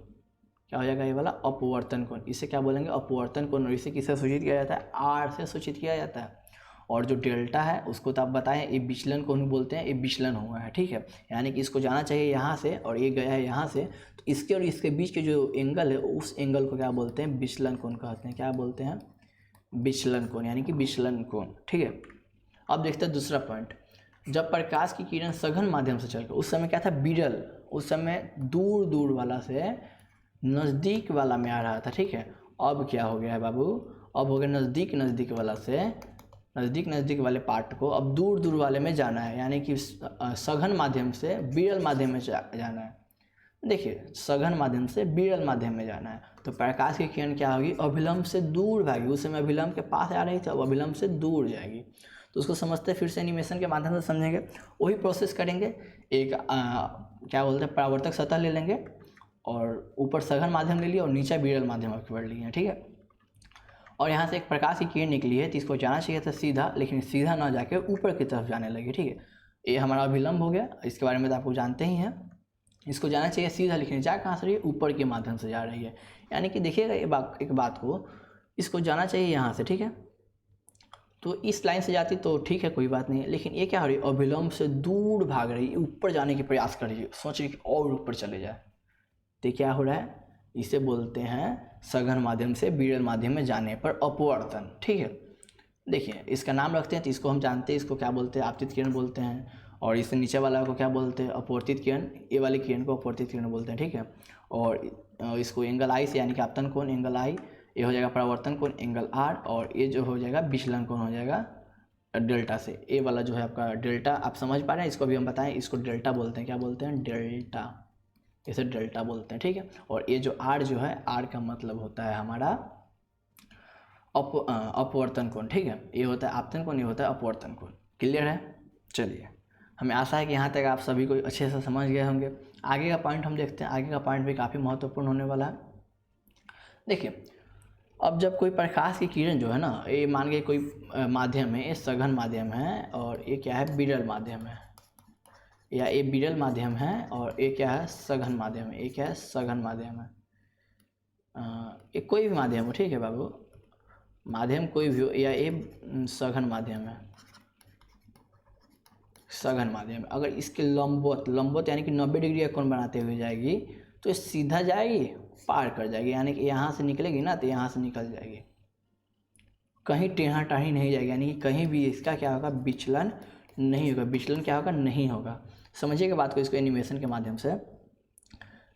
क्या हो जाएगा, ये वाला अपवर्तन कोण। इसे क्या बोलेंगे, अपवर्तन कोण। और इसे किससे सूचित किया जाता है, आर से सूचित किया जाता है। और जो डेल्टा है उसको तो आप बताएं, ये विचलन कोण बोलते हैं, ये विचलन हुआ है, ठीक है। यानी कि इसको जाना चाहिए यहाँ से और ये गया है यहाँ से, तो इसके और इसके बीच के जो एंगल है उस एंगल को क्या बोलते हैं, विचलन कोण कहते हैं। क्या बोलते हैं, विचलन कोण, यानी कि विचलन कोण, ठीक है। अब देखते हैं दूसरा पॉइंट। जब प्रकाश की किरण सघन माध्यम से चलकर, उस समय क्या था, विरल, उस समय दूर दूर वाला से नज़दीक वाला में आ रहा था, ठीक है। अब क्या हो गया है बाबू, अब हो गया नज़दीक वाला से नज़दीक वाले पार्ट को अब दूर दूर वाले में जाना है, यानी कि सघन माध्यम से विरल माध्यम में जाना है। देखिए सघन माध्यम से विरल माध्यम में जाना है, तो प्रकाश की किरण क्या होगी, अभिलंब से दूर भागी। उस समय अभिलंब के पास आ रही थी, अब अभिलंब से दूर जाएगी। तो उसको समझते फिर से एनिमेशन के माध्यम से समझेंगे, वही प्रोसेस करेंगे। एक क्या बोलते हैं, परावर्तक सतह ले लेंगे और ऊपर सघन माध्यम ले लिया और नीचे विरल माध्यम आपकी बढ़ ली है, ठीक है। और यहाँ से एक प्रकाश की किरण निकली है तो इसको जाना चाहिए था सीधा, लेकिन सीधा ना जाके ऊपर की तरफ जाने लगी, ठीक है। ये हमारा अभिलंब हो गया, इसके बारे में तो आपको जानते ही हैं। इसको जाना चाहिए सीधा, लेकिन जा कहाँ से रही है, ऊपर के माध्यम से जा रही है। यानी कि देखिएगा एक बात को, इसको जाना चाहिए यहाँ से, ठीक है। तो इस लाइन से जाती तो ठीक है, कोई बात नहीं है, लेकिन ये क्या हो रही है, अभिलंब से दूर भाग रही है, ऊपर जाने की प्रयास कर रही है, सोच रही है कि और ऊपर चले जाए। तो क्या हो रहा है, इसे बोलते हैं सघन माध्यम से विरल माध्यम में जाने पर अपवर्तन। ठीक है, देखिए इसका नाम रखते हैं तो इसको हम जानते हैं, इसको क्या बोलते हैं, आपतित किरण बोलते हैं, और इससे नीचे वाला को क्या बोलते हैं, अपवर्तित किरण। ये वाली किरण को अपवर्तित किरण बोलते हैं। ठीक है, और इसको एंगल आई से यानी कि आपतन कोण एंगल आई, ये हो जाएगा परावर्तन कोण एंगल आर, और ये जो हो जाएगा विचलन कोण हो जाएगा डेल्टा से। ए वाला जो है आपका डेल्टा, आप समझ पा रहे हैं, इसको भी हम बताएं, इसको डेल्टा बोलते हैं। क्या बोलते हैं, डेल्टा, इसे डेल्टा बोलते हैं। ठीक है, और ये जो आर जो है, आर का मतलब होता है हमारा अपवर्तन कोण। ठीक है, ये होता है आपतन कोण, ये होता है अपवर्तन कोण। क्लियर है, चलिए हमें आशा है कि यहाँ तक आप सभी को अच्छे से समझ गए होंगे। आगे का पॉइंट हम देखते हैं, आगे का पॉइंट भी काफ़ी महत्वपूर्ण होने वाला है। देखिए, अब जब कोई प्रकाश की किरण जो है ना, ये मान के कोई माध्यम है, ये सघन माध्यम है, और ये क्या है, विरल माध्यम है, या ये विरल माध्यम है, और ये क्या है, सघन माध्यम है। ये क्या है, सघन माध्यम है। ये कोई भी माध्यम हो, ठीक है बाबू, माध्यम कोई भी हो, या ये सघन माध्यम है, सघन माध्यम। अगर इसके लंबवत यानी कि 90 डिग्री का कोण बनाते हुए जाएगी तो सीधा जाएगी, पार कर जाएगी, यानी कि यहाँ से निकलेगी ना तो यहाँ से निकल जाएगी, कहीं टेढ़ा टाढ़ी नहीं जाएगी, यानी कि कहीं भी इसका क्या होगा, विचलन नहीं होगा। विचलन क्या होगा, नहीं होगा। समझिएगा बात को, इसको एनिमेशन के माध्यम से।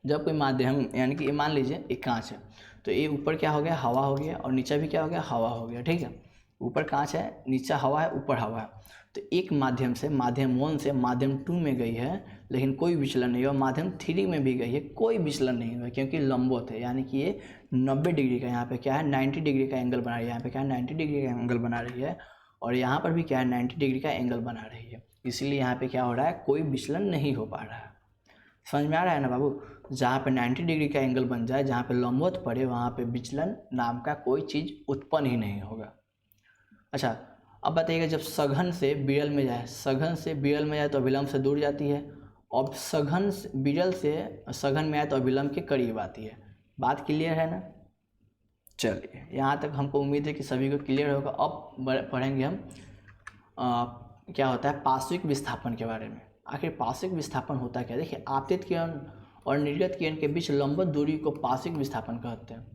जब कोई माध्यम, यानी कि ये मान लीजिए एक कांच है, तो ये ऊपर क्या हो गया, हवा हो गया, और नीचे भी क्या हो गया, हवा हो गया। ठीक है, ऊपर कांच है, नीचे हवा है, ऊपर हवा है। तो एक माध्यम से, माध्यम 1 से माध्यम 2 में गई है, लेकिन कोई विचलन नहीं हुआ। माध्यम 3 में भी गई है, कोई विचलन नहीं हुआ, क्योंकि लंबवत है, यानी कि ये 90 डिग्री का, यहाँ पे क्या है, 90 डिग्री का एंगल बना रही है। यहाँ पे क्या है, 90 डिग्री का एंगल बना रही है, और यहाँ पर भी क्या है, 90 डिग्री का एंगल बना रही है। इसलिए यहाँ पे क्या हो रहा है, कोई विचलन नहीं हो पा रहा है। समझ में आ रहा है ना बाबू, जहाँ पे 90 डिग्री का एंगल बन जाए, जहाँ पे लंबवत पड़े, वहाँ पे विचलन नाम का कोई चीज़ उत्पन्न ही नहीं होगा। अच्छा, अब बताइएगा, जब सघन से विरल में जाए, सघन से विरल में जाए तो अभिलंब से दूर जाती है, और सघन विरल से सघन में आए तो अभिलंब के करीब आती है। बात क्लियर है ना, चलिए यहाँ तक हमको उम्मीद है कि सभी को क्लियर होगा। अब पढ़ेंगे हम क्या होता है पार्श्विक विस्थापन के बारे में। आखिर पार्श्विक विस्थापन होता क्या है। देखिए, आपतित किरण और निर्गत किरण के बीच लंबवत दूरी को पार्श्विक विस्थापन कहते हैं।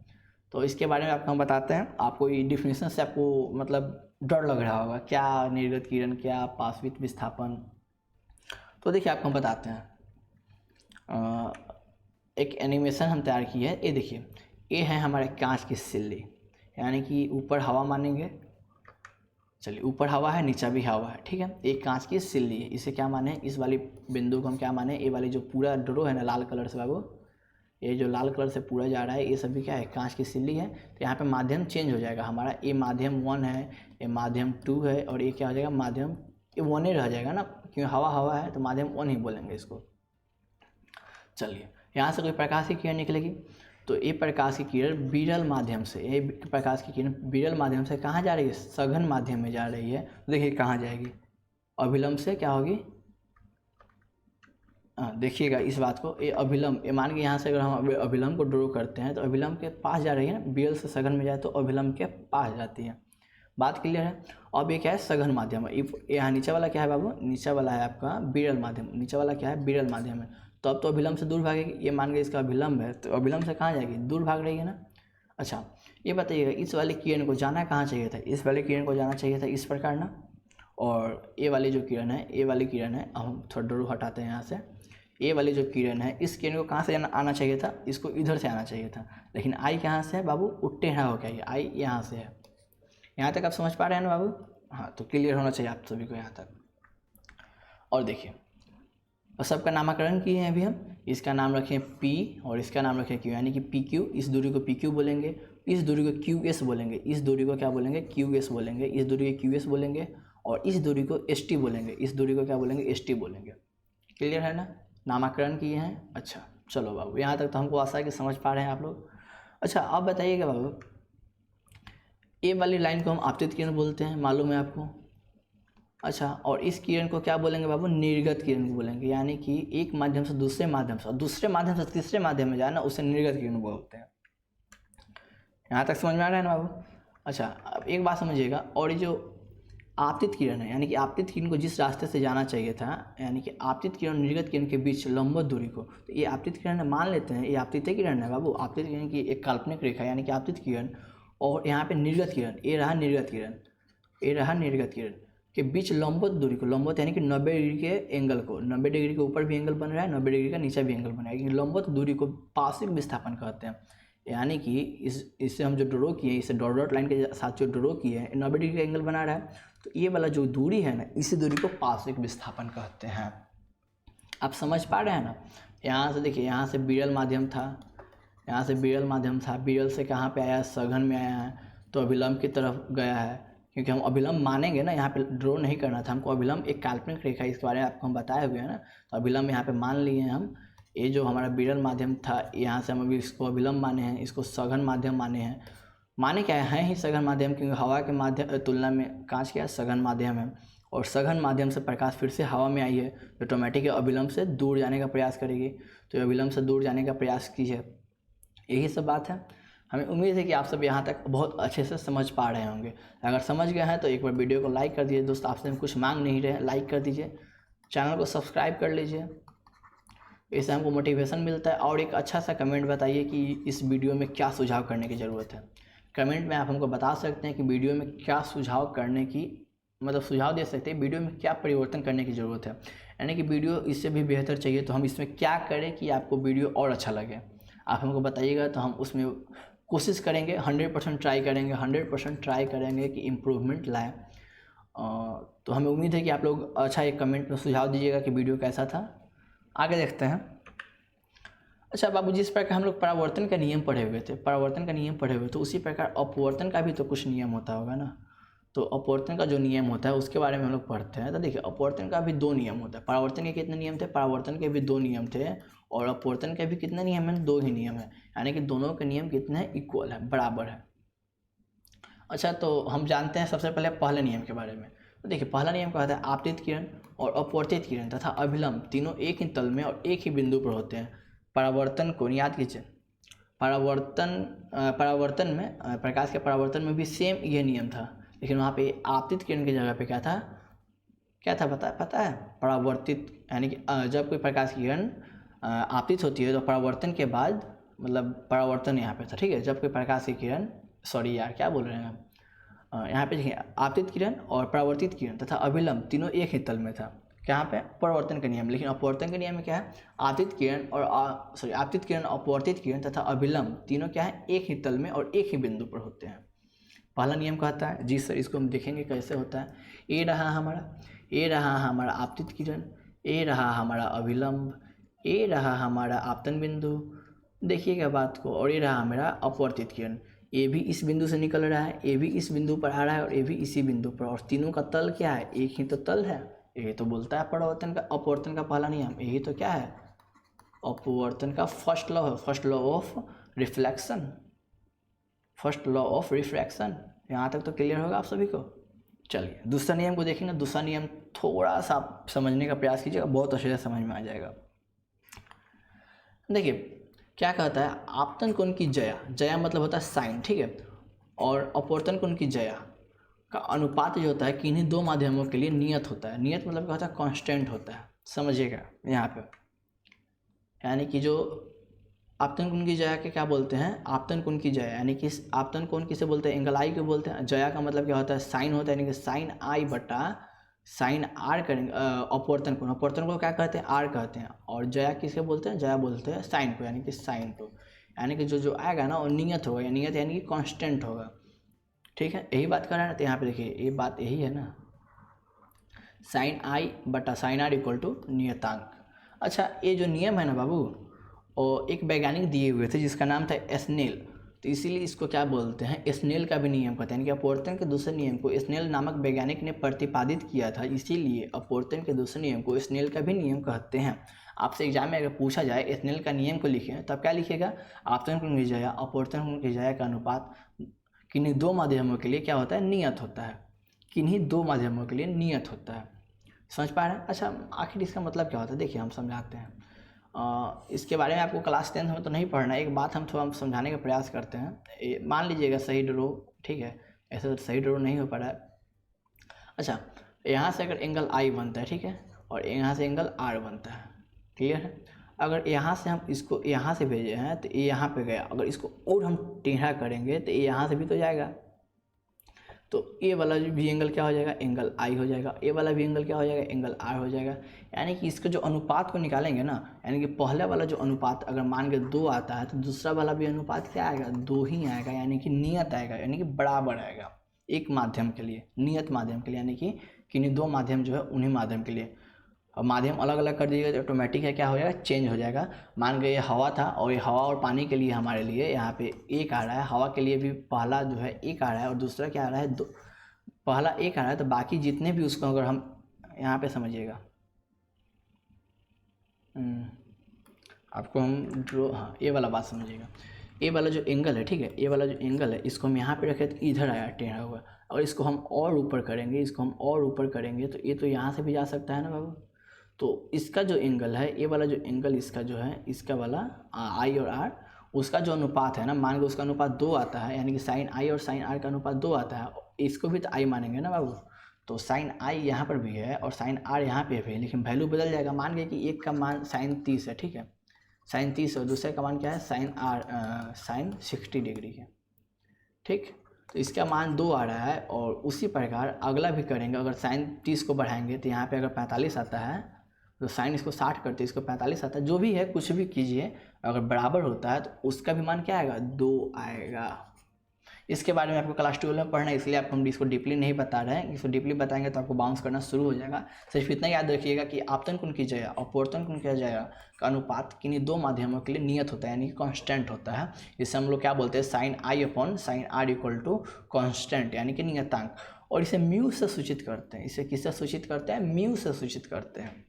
तो इसके बारे में आपको हम बताते हैं। आपको ये डिफिनेशन से आपको मतलब डर लग रहा होगा, क्या निर्गत किरण, क्या पार्श्विक विस्थापन। तो देखिए आपको हम बताते हैं, एक एनिमेशन हम तैयार की है। ये देखिए, ये है हमारे कांच की सिल्ली, यानी कि ऊपर हवा मानेंगे, चलिए ऊपर हवा है, नीचे भी हवा है। ठीक है, एक कांच की सिल्ली है, इसे क्या माने, इस वाली बिंदु को हम क्या माने, ये वाली जो पूरा ड्रो है ना लाल कलर से बाबू, ये जो लाल कलर से पूरा जा रहा है, ये सभी क्या है, कांच की सिल्ली है। तो यहाँ पे माध्यम चेंज हो जाएगा हमारा, ये माध्यम 1 है, ये माध्यम 2 है, और ये क्या हो जाएगा, माध्यम ये 1 ही रह जाएगा ना, क्योंकि हवा हवा है तो माध्यम 1 ही बोलेंगे इसको। चलिए, यहाँ से कोई प्रकाश की किरण निकलेगी, तो ये प्रकाश की किरण विरल माध्यम से, ये प्रकाश की किरण विरल माध्यम से कहाँ जा रही है, सघन माध्यम में जा रही है। तो देखिए कहाँ जाएगी, अभिलंब से क्या होगी, देखिएगा इस बात को, ये अभिलंब, ये मान के यहाँ से अगर हम अभिलंब को ड्रॉ करते हैं तो अभिलंब के पास जा रही है ना, विरल से सघन में जाए तो अभिलंब के पास जाती है। बात क्लियर है। अब ये क्या है, सघन माध्यम है। यहाँ नीचे वाला क्या है बाबू, नीचे वाला है आपका विरल माध्यम, नीचे वाला क्या है, विरल माध्यम है। तो अब तो अभिलंब से दूर भागेगी, ये मान के इसका अभिलंब है, तो अभिलंब से कहाँ जाएगी, दूर भाग रही है ना। अच्छा, ये बताइएगा, इस वाली किरण को जाना कहाँ चाहिए था, इस वाली किरण को जाना चाहिए था इस प्रकार ना, और ये वाली जो किरण है, ये वाली किरण है, हम थोड़ा ड्रो हटाते हैं यहाँ से, ये वाली जो किरण है, इस किरण को कहाँ से आना चाहिए था, इसको इधर से आना चाहिए था, लेकिन आई कहाँ से है बाबू, टेढ़ा हो गया, ये आई यहाँ से है। यहाँ तक आप समझ पा रहे हैं ना बाबू, हाँ, तो क्लियर होना चाहिए आप सभी को यहाँ तक। और देखिए, और सबका नामकरण किए हैं अभी हम, इसका नाम रखें P और इसका नाम रखें Q, यानी कि PQ, इस दूरी को PQ बोलेंगे, इस दूरी को QS बोलेंगे, इस दूरी को क्या बोलेंगे, QS बोलेंगे, इस दूरी को QS बोलेंगे, और इस दूरी को ST बोलेंगे, इस दूरी को क्या बोलेंगे, ST बोलेंगे। क्लियर है ना, नामकरण किए हैं। अच्छा चलो बाबू, यहाँ तक तो हमको आशा है कि समझ पा रहे हैं आप लोग। अच्छा, अब बताइएगा बाबू, ये वाली लाइन को हम आपतित किरण बोलते हैं, मालूम है आपको। अच्छा, और इस किरण को क्या बोलेंगे बाबू, निर्गत किरण बोलेंगे, यानी कि एक माध्यम से दूसरे माध्यम से, और दूसरे माध्यम से तीसरे माध्यम में जाना, उसे निर्गत किरण बोलते हैं। यहाँ तक समझ में आ रहा है ना बाबू। अच्छा, अब एक बात समझिएगा, और ये जो आपतित किरण है, यानी कि आपतित किरण को जिस रास्ते से जाना चाहिए था, यानी कि आपतित किरण निर्गत किरण के बीच लंबवत दूरी को, तो ये आपतित किरण है, मान लेते हैं ये आपतित किरण है बाबू। आपतित किरण की एक काल्पनिक रेखा यानी कि आपतित किरण, और यहाँ पे निर्गत किरण, ये रहा निर्गत किरण, ये रहा निर्गत किरण के बीच लंबवत दूरी को, लंबवत यानी कि 90 डिग्री के एंगल को, 90 डिग्री के ऊपर भी एंगल बन रहा है, 90 डिग्री का नीचे भी एंगल बन रहा है, लंबवत दूरी को पार्श्विक विस्थापन कहते हैं। यानी कि इससे हम जो ड्रॉ किए, इसे डॉट डॉट लाइन के साथ जो ड्रॉ किए हैं, 90 डिग्री का एंगल बना रहा है, तो ये वाला जो दूरी है ना, इसी दूरी को पार्श्विक विस्थापन कहते हैं। आप समझ पा रहे हैं ना। यहाँ से देखिए, यहाँ से विरल माध्यम था, यहाँ से विरल माध्यम था, विरल से कहाँ पे आया, सघन में आया है, तो अभिलंब की तरफ गया है, क्योंकि हम अभिलंब मानेंगे ना, यहाँ पे ड्रॉ नहीं करना था हमको। अभिलंब एक काल्पनिक रेखा, इसके बारे में आपको हम बताए हुए हैं ना, तो अभिलंब यहाँ पे मान लिए हैं हम। ये जो हमारा विरल माध्यम था, यहाँ से हम अभी इसको अभिलंब माने हैं, इसको सघन माध्यम माने हैं। माने क्या है ही सघन माध्यम, क्योंकि हवा के माध्यम तुलना में कांच क्या सघन माध्यम है, और सघन माध्यम से प्रकाश फिर से हवा में आई है, जो ऑटोमेटिक अभिलंब से दूर जाने का प्रयास करेगी, तो अभिलंब से दूर जाने का प्रयास की है। यही सब बात है। हमें उम्मीद है कि आप सब यहाँ तक बहुत अच्छे से समझ पा रहे होंगे। अगर समझ गए हैं तो एक बार वीडियो को लाइक कर दीजिए दोस्त, आपसे हम कुछ मांग नहीं रहे, लाइक कर दीजिए, चैनल को सब्सक्राइब कर लीजिए, इससे हमको मोटिवेशन मिलता है। और एक अच्छा सा कमेंट बताइए कि इस वीडियो में क्या सुझाव करने की ज़रूरत है। कमेंट में आप हमको बता सकते हैं कि वीडियो में क्या सुझाव करने की, मतलब सुझाव दे सकते हैं वीडियो में क्या परिवर्तन करने की ज़रूरत है, यानी कि वीडियो इससे भी बेहतर चाहिए तो हम इसमें क्या करें कि आपको वीडियो और अच्छा लगे। आप हमको बताइएगा तो हम उसमें कोशिश करेंगे, 100% ट्राई करेंगे, 100% ट्राई करेंगे कि इम्प्रूवमेंट लाएँ। तो हमें उम्मीद है कि आप लोग अच्छा एक कमेंट में सुझाव दीजिएगा कि वीडियो कैसा था। आगे देखते हैं। अच्छा बाबू, जिस प्रकार हम लोग परावर्तन का नियम पढ़े हुए थे, परावर्तन का नियम पढ़े हुए, तो उसी प्रकार अपवर्तन का भी तो कुछ नियम होता होगा ना। तो अपवर्तन का जो नियम होता है उसके बारे में हम लोग पढ़ते हैं। तो देखिए, अपवर्तन का भी 2 नियम होता है। परावर्तन के कितने नियम थे? परावर्तन के भी 2 नियम थे, और अपवर्तन के भी कितने नियम हैं? 2 ही नियम है, यानी कि दोनों के नियम कितने हैं? इक्वल है, बराबर है। अच्छा, तो हम जानते हैं सबसे पहले पहले नियम के बारे में। तो देखिए, पहला नियम कहता है आपतित किरण और अपवर्तित किरण तथा अभिलंब तीनों एक ही तल में और एक ही बिंदु पर होते हैं। परावर्तन को याद कीजिए, परावर्तन में प्रकाश के परावर्तन में भी सेम ये नियम था, लेकिन वहाँ पे आपतित किरण की जगह पे क्या था पता है? परावर्तित, यानी कि जब कोई प्रकाश की किरण आपतित होती है तो परावर्तन के बाद, मतलब परावर्तन यहाँ पे था, ठीक है। जब कोई प्रकाश की किरण, सॉरी यार क्या बोल रहे हैं हम, यहाँ पे देखिए आपतित किरण और परावर्तित किरण तथा अभिलंब तीनों एक ही तल में था। कहाँ पे? परावर्तन का नियम। लेकिन अपवर्तन के नियम में क्या है? आपतित किरण और आपतित किरण, अपवर्तित किरण तथा अभिलंब तीनों क्या है? एक ही तल में और एक ही बिंदु पर होते हैं। पहला नियम कहता है, जी सर, इसको हम देखेंगे कैसे होता है। ये रहा हमारा आपतित किरण, ये रहा हमारा अभिलंब, ये रहा हमारा आपतन बिंदु, देखिएगा बात को, और ये रहा हमारा अपवर्तित किरण। ये भी इस बिंदु से निकल रहा है, ये भी इस बिंदु पर आ रहा है, और ये भी इसी बिंदु पर, और तीनों का तल क्या है? एक ही तो तल है। यही तो बोलता है परावर्तन का, अपवर्तन का पहला नियम, यही तो क्या है? अपवर्तन का फर्स्ट लॉ है, first law of reflection, first law of refraction. यहाँ तक तो क्लियर होगा आप सभी को। चलिए दूसरा नियम को देखेंगे। दूसरा नियम थोड़ा सा आप समझने का प्रयास कीजिएगा, बहुत अच्छे से समझ में आ जाएगा। देखिए क्या कहता है, आपतन कोण की जया, जया मतलब होता है साइन, ठीक है, और अपवर्तन कोण की जया का अनुपात जो होता है किन्हीं 2 माध्यमों के लिए नियत होता है। नियत मतलब क्या होता है? कांस्टेंट होता है, समझिएगा यहाँ पे। यानी कि जो आपतन कोण की जया के क्या बोलते हैं? आपतन कोण की जया, यानी कि आपतन कोण किसे बोलते हैं? एंगल आई को बोलते हैं। जया का मतलब क्या होता है? साइन होता है, यानी कि साइन आई बटा साइन आर करेंगे। अपवर्तन को क्या कहते हैं? आर कहते हैं। और जया किसके बोलते हैं? जया बोलते हैं साइन को, यानी कि साइन को, यानी कि जो आएगा ना वो नियत होगा, नियत यानी कि कांस्टेंट होगा, ठीक है। यही बात कर रहे हैं ना। तो यहाँ पे देखिए ये बात यही है ना, साइन आई बटा साइन आर इक्वल टू नियतांक। अच्छा, ये जो नियम है ना बाबू, और एक वैज्ञानिक दिए हुए थे जिसका नाम था स्नेल, तो इसीलिए इसको क्या बोलते हैं? स्नेल का भी नियम कहते हैं। यानी कि अपवर्तन के दूसरे नियम को स्नेल नामक वैज्ञानिक ने प्रतिपादित किया था, इसीलिए अपवर्तन के दूसरे नियम को स्नेल का भी नियम कहते हैं। आपसे एग्जाम में अगर पूछा जाए स्नेल का नियम को लिखें, तब क्या लिखेगा? आपतन कोण की जया, अपवर्तन कोण की जया का अनुपात किन्हीं 2 माध्यमों के लिए क्या होता है? नियत होता है। किन्हीं 2 माध्यमों के लिए नियत होता है। समझ पा रहे हैं? अच्छा, आखिर इसका मतलब क्या होता है? देखिए हम समझाते हैं। इसके बारे में आपको क्लास 10th में तो नहीं पढ़ना है। एक बात हम थोड़ा समझाने का प्रयास करते हैं। मान लीजिएगा सही ड्रॉ, ठीक है, ऐसे तो सही ड्रॉ नहीं हो पा रहा है। अच्छा, यहाँ से अगर एंगल आई बनता है, ठीक है, और यहाँ से एंगल आर बनता है, क्लियर है। अगर यहाँ से हम इसको यहाँ से भेजे हैं तो ये यहाँ पे गया, अगर इसको और हम टेढ़ा करेंगे तो ये यहाँ से भी तो जाएगा, तो ये वाला भी एंगल क्या हो जाएगा, एंगल आई हो जाएगा। ये वाला भी एंगल क्या हो जाएगा, एंगल आर हो जाएगा। यानी कि इसका जो अनुपात को निकालेंगे ना, यानी कि पहले वाला जो अनुपात अगर मान के 2 आता है तो दूसरा वाला भी अनुपात क्या आएगा, 2 ही आएगा, यानी कि नियत आएगा, यानी कि बराबर आएगा एक माध्यम के लिए, नियत माध्यम के लिए, यानी कि किन्हीं 2 माध्यम जो है उन्हीं माध्यम के लिए। अब माध्यम अलग अलग कर दीजिएगा तो ऑटोमेटिक है क्या हो जाएगा, चेंज हो जाएगा। मान गए ये हवा था और ये हवा और पानी के लिए हमारे लिए यहाँ पे 1 आ रहा है, हवा के लिए भी पहला जो है 1 आ रहा है और दूसरा क्या आ रहा है, 2। पहला 1 आ रहा है तो बाकी जितने भी उसको अगर हम यहाँ पे समझिएगा, आपको हम ड्रो, हाँ ये वाला बात समझिएगा। ये वाला जो एंगल है, ठीक है, ये वाला जो एंगल है इसको हम यहाँ पे रखें तो इधर आया टेढ़ा हुआ, और इसको हम और ऊपर करेंगे, इसको हम और ऊपर करेंगे तो ये तो यहाँ से भी जा सकता है ना बाबू। तो इसका जो एंगल है, ये वाला जो एंगल इसका जो है, इसका वाला आई और आर, उसका जो अनुपात है ना, मान लो उसका अनुपात 2 आता है, यानी कि साइन आई और साइन आर का अनुपात 2 आता है, इसको भी तो आई मानेंगे ना बाबू। तो साइन आई यहाँ पर भी है और साइन आर यहाँ पे भी है, लेकिन वैल्यू बदल जाएगा। मान गए कि एक का मान साइन 30 है, ठीक है, साइन 30 और दूसरे का मान क्या है, साइन 60 डिग्री है, ठीक। तो इसका मान 2 आ रहा है और उसी प्रकार अगला भी करेंगे। अगर साइन 30 को बढ़ाएंगे तो यहाँ पे अगर 45 आता है, तो साइन इसको 60 करते हैं, इसको 45 आता है, जो भी है कुछ भी कीजिए, अगर बराबर होता है तो उसका भी मान क्या आएगा, 2 आएगा। इसके बारे में आपको क्लास 12 में पढ़ना है, इसलिए आपको हम इसको डीपली नहीं बता रहे हैं। इसको डीपली बताएंगे तो आपको बाउंस करना शुरू हो जाएगा। सिर्फ इतना याद रखिएगा कि आपतन कोण की जया और अपवर्तन कोण की जया का अनुपात किन्हीं 2 माध्यमों के लिए नियत होता है, यानी कि कॉन्स्टेंट होता है। इसे हम लोग क्या बोलते हैं, sine i upon sine r equal to constant, यानी कि नियतांक। और इसे म्यू से सूचित करते हैं। इसे किससे सूचित करते हैं, म्यू से सूचित करते हैं।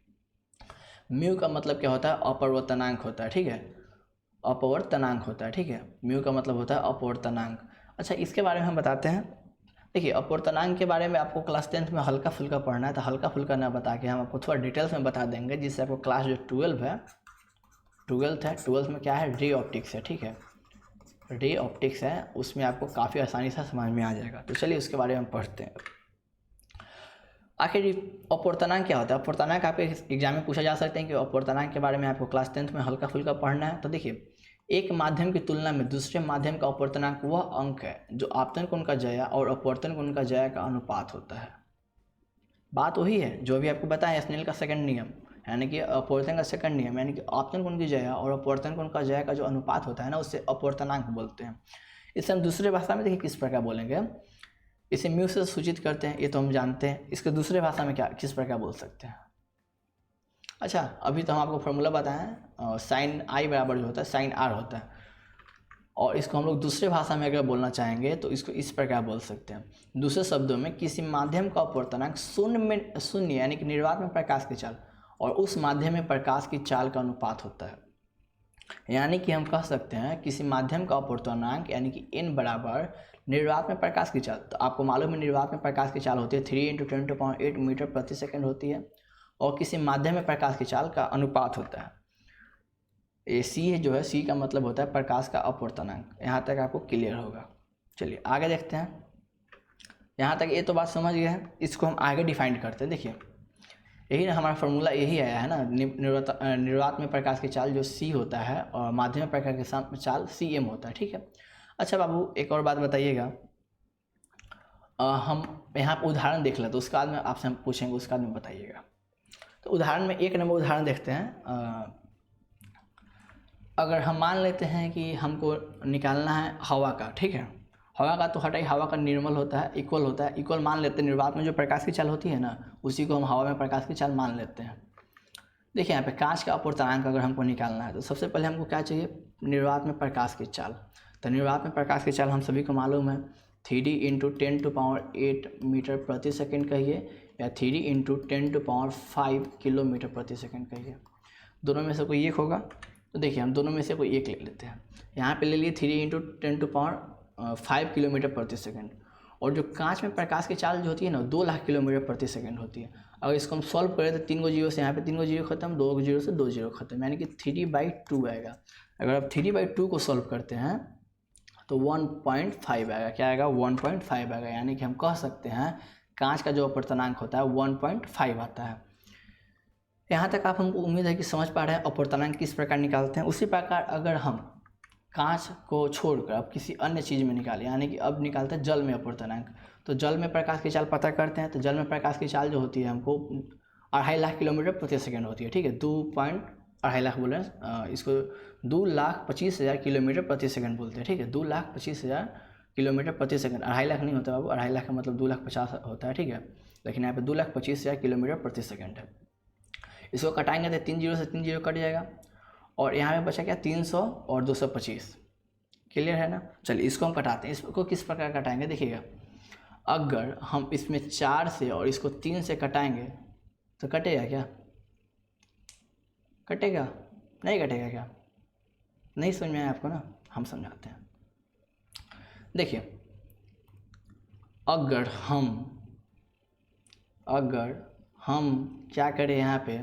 म्यू का मतलब क्या होता है, अपवर्तनांक होता है, ठीक है, अपवर्तनांक होता है, ठीक है। म्यू का मतलब होता है अपवर्तनांक। अच्छा, इसके बारे में हम बताते हैं। देखिए, अपवर्तनांक के बारे में आपको क्लास 10th में हल्का फुल्का पढ़ना है, तो हल्का फुल्का ना बता के हम आपको थोड़ा डिटेल्स में बता देंगे, जिससे आपको क्लास जो 12th है, 12th में क्या है, रे ऑप्टिक्स है, ठीक है, रे ऑप्टिक्स है, उसमें आपको काफ़ी आसानी से समझ में आ जाएगा। तो चलिए उसके बारे में पढ़ते हैं। आखिर अपवर्तनांक क्या होता है। अपवर्तनांक आपके एग्जाम में पूछा जा सकते हैं कि अपवर्तनांक के बारे में आपको क्लास 10th में हल्का फुल्का पढ़ना है। तो देखिए, एक माध्यम की तुलना में दूसरे माध्यम का अपवर्तनांक वह अंक है जो आपतन कोण का जया और अपवर्तन कोण का जया का अनुपात होता है। बात वही है जो भी आपको बताया स्नेल का सेकंड नियम, यानी कि अपवर्तन का सेकंड नियम, यानी कि आपतन कोण की जया और अपवर्तन कोण का जया का जो अनुपात होता है ना, उससे अपवर्तनांक बोलते हैं। इसे हम दूसरे भाषा में देखिए किस प्रकार बोलेंगे। इसे म्यू से सूचित करते हैं, ये तो हम जानते हैं। इसके दूसरे भाषा में क्या किस प्रकार बोल सकते हैं। अच्छा, अभी तो हम आपको फॉर्मूला बताएं, साइन आई बराबर जो होता है साइन आर होता है, और इसको हम लोग दूसरे भाषा में अगर बोलना चाहेंगे तो इसको इस प्रकार बोल सकते हैं। दूसरे शब्दों में, किसी माध्यम का अपवर्तनांक शून्य यानी कि निर्वात में प्रकाश की चाल और उस माध्यम में प्रकाश की चाल का अनुपात होता है। यानी कि हम कह सकते हैं किसी माध्यम का अपवर्तनांक यानी कि n बराबर निर्वात में प्रकाश की चाल। तो आपको मालूम है निर्वात में प्रकाश की चाल होती है 3 × 10⁸ मीटर प्रति सेकंड होती है, और किसी माध्यम में प्रकाश की चाल का अनुपात होता है। ये सी जो है, सी का मतलब होता है प्रकाश का अपवर्तनांक। यहाँ तक आपको क्लियर होगा। चलिए आगे देखते हैं। यहाँ तक ये तो बात समझ गए हैं, इसको हम आगे डिफाइन करते हैं। देखिए, यही ना हमारा फार्मूला यही आया है ना, निर्वात में प्रकाश की चाल जो सी होता है और माध्यम में प्रकाश की चाल CM होता है, ठीक है। अच्छा बाबू, एक और बात बताइएगा, हम यहाँ पर उदाहरण देख लेते, उसके बाद में आपसे हम पूछेंगे, उसके बाद में बताइएगा। तो उदाहरण में 1 नंबर उदाहरण देखते हैं। अगर हम मान लेते हैं कि हमको निकालना है हवा का, ठीक है, हवा का तो हटाई, हवा का निर्मल होता है, इक्वल होता है, इक्वल मान लेते हैं। निर्वात में जो प्रकाश की चाल होती है ना, उसी को हम हवा में प्रकाश की चाल मान लेते हैं। देखिए यहाँ पे कांच का अपवर्तनांक अगर हमको निकालना है तो सबसे पहले हमको क्या चाहिए, निर्वात में प्रकाश की चाल। तो निर्वात में प्रकाश की चाल हम सभी को मालूम है 3D × 10⁸ मीटर प्रति सेकेंड कहिए, या 3D × 10⁵ किलोमीटर प्रति सेकेंड कहिए। दोनों में से कोई एक होगा। तो देखिए, हम दोनों में से कोई एक ले लेते हैं। यहाँ पे ले लिए 3 × 10⁵ किलोमीटर प्रति सेकेंड, और जो कांच में प्रकाश की चाल जो होती है ना, 2 लाख किलोमीटर प्रति सेकेंड होती है। अगर इसको हम सॉल्व करें तो 3 जीरो से यहाँ पे 3 जीरो खत्म, 2 जीरो से 2 जीरो खत्म, यानी कि 3/2 आएगा। अगर आप 3/2 को सॉल्व करते हैं तो 1.5 आएगा। क्या आएगा, 1.5 आएगा। यानी कि हम कह सकते हैं कांच का जो अपवर्तनांक होता है 1.5 आता है। यहाँ तक आप हमको उम्मीद है कि समझ पा रहे हैं अपवर्तनांक किस प्रकार निकालते हैं। उसी प्रकार अगर हम कांच को छोड़कर अब किसी अन्य चीज़ में निकालें, यानी कि अब निकालते हैं जल में अपवर्तनांक, तो जल में प्रकाश की चाल पता करते हैं। तो जल में प्रकाश की चाल जो होती है हमको 2.5 लाख किलोमीटर प्रति सेकंड होती है, ठीक है। 2.2 लाख बोले इसको 2,25,000 किलोमीटर प्रति सेकंड बोलते हैं, ठीक है। 2,25,000 किलोमीटर प्रति सेकंड, 2.5 लाख नहीं होता बाबू, 2.5 लाख का मतलब 2,50,000 होता है, ठीक है। लेकिन यहाँ पे 2,25,000 किलोमीटर प्रति सेकंड है। इसको कटाएंगे तो 3 जीरो से 3 जीरो कट जाएगा और यहाँ पे बचा क्या 300 और 225। क्लियर है ना। चलिए इसको हम कटाते हैं। इसको किस प्रकार कटाएंगे देखिएगा, अगर हम इसमें 4 से और इसको 3 से कटाएंगे तो कटेगा क्या? कटेगा? नहीं कटेगा क्या? नहीं समझ में आया आपको ना, हम समझाते हैं। देखिए अगर हम क्या करें, यहाँ पे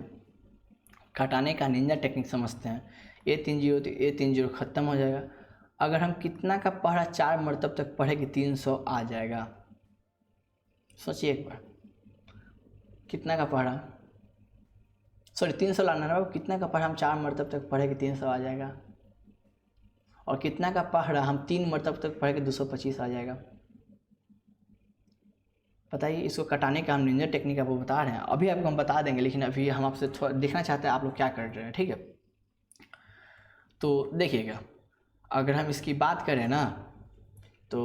कटाने का निंजा टेक्निक समझते हैं। ये 3 जीरो तो ये 3 जीरो ख़त्म हो जाएगा। अगर हम कितना का पढ़ा 4 मरतब तक पढ़े कि 300 आ जाएगा। सोचिए एक बार, कितना का पढ़ा, सॉरी 300 लाना ना, कितना का पढ़ा हम 4 मरतब तक पढ़े कि 300 आ जाएगा, और कितना का पढ़ा हम 3 मरतब तक पढ़े कि 225 आ जाएगा। बताइए। इसको कटाने का हम निंजा टेक्निक आपको बता रहे हैं, अभी आपको हम बता देंगे, लेकिन अभी हम आपसे थोड़ा देखना चाहते हैं आप लोग क्या कर रहे हैं, ठीक है। तो देखिएगा, अगर हम इसकी बात करें ना तो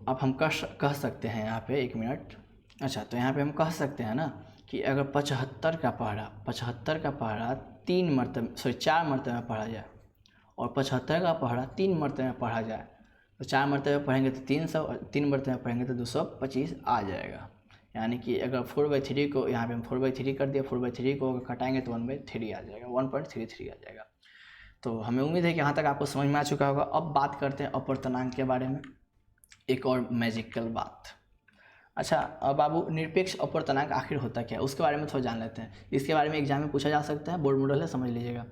अब हम कह सकते हैं यहाँ पे 1 मिनट। अच्छा, तो यहाँ पे हम कह सकते हैं ना कि अगर 75 का पढ़ा 4 मरतबे में पढ़ा जाए और 75 का पढ़ा 3 मरतबे में पढ़ा जाए, तो 4 मरतबे पढ़ेंगे तो 300 और 3 मरतबे पढ़ेंगे तो 225 आ जाएगा। यानी कि अगर 4/3 को यहाँ पे हम 4/3 कर दिया, 4/3 को अगर कटाएंगे तो 1/3 आ जाएगा, 1.33 आ जाएगा। तो हमें उम्मीद है कि यहाँ तक आपको समझ में आ चुका होगा। अब बात करते हैं अपवर्तनांक के बारे में, एक और मैजिकल बात। अच्छा बाबू, निरपेक्ष अपवर्तनांक आखिर होता क्या है उसके बारे में थोड़ा जान लेते हैं। इसके बारे में एग्जाम में पूछा जा सकता है, बोर्ड मॉडल है, समझ लीजिएगा।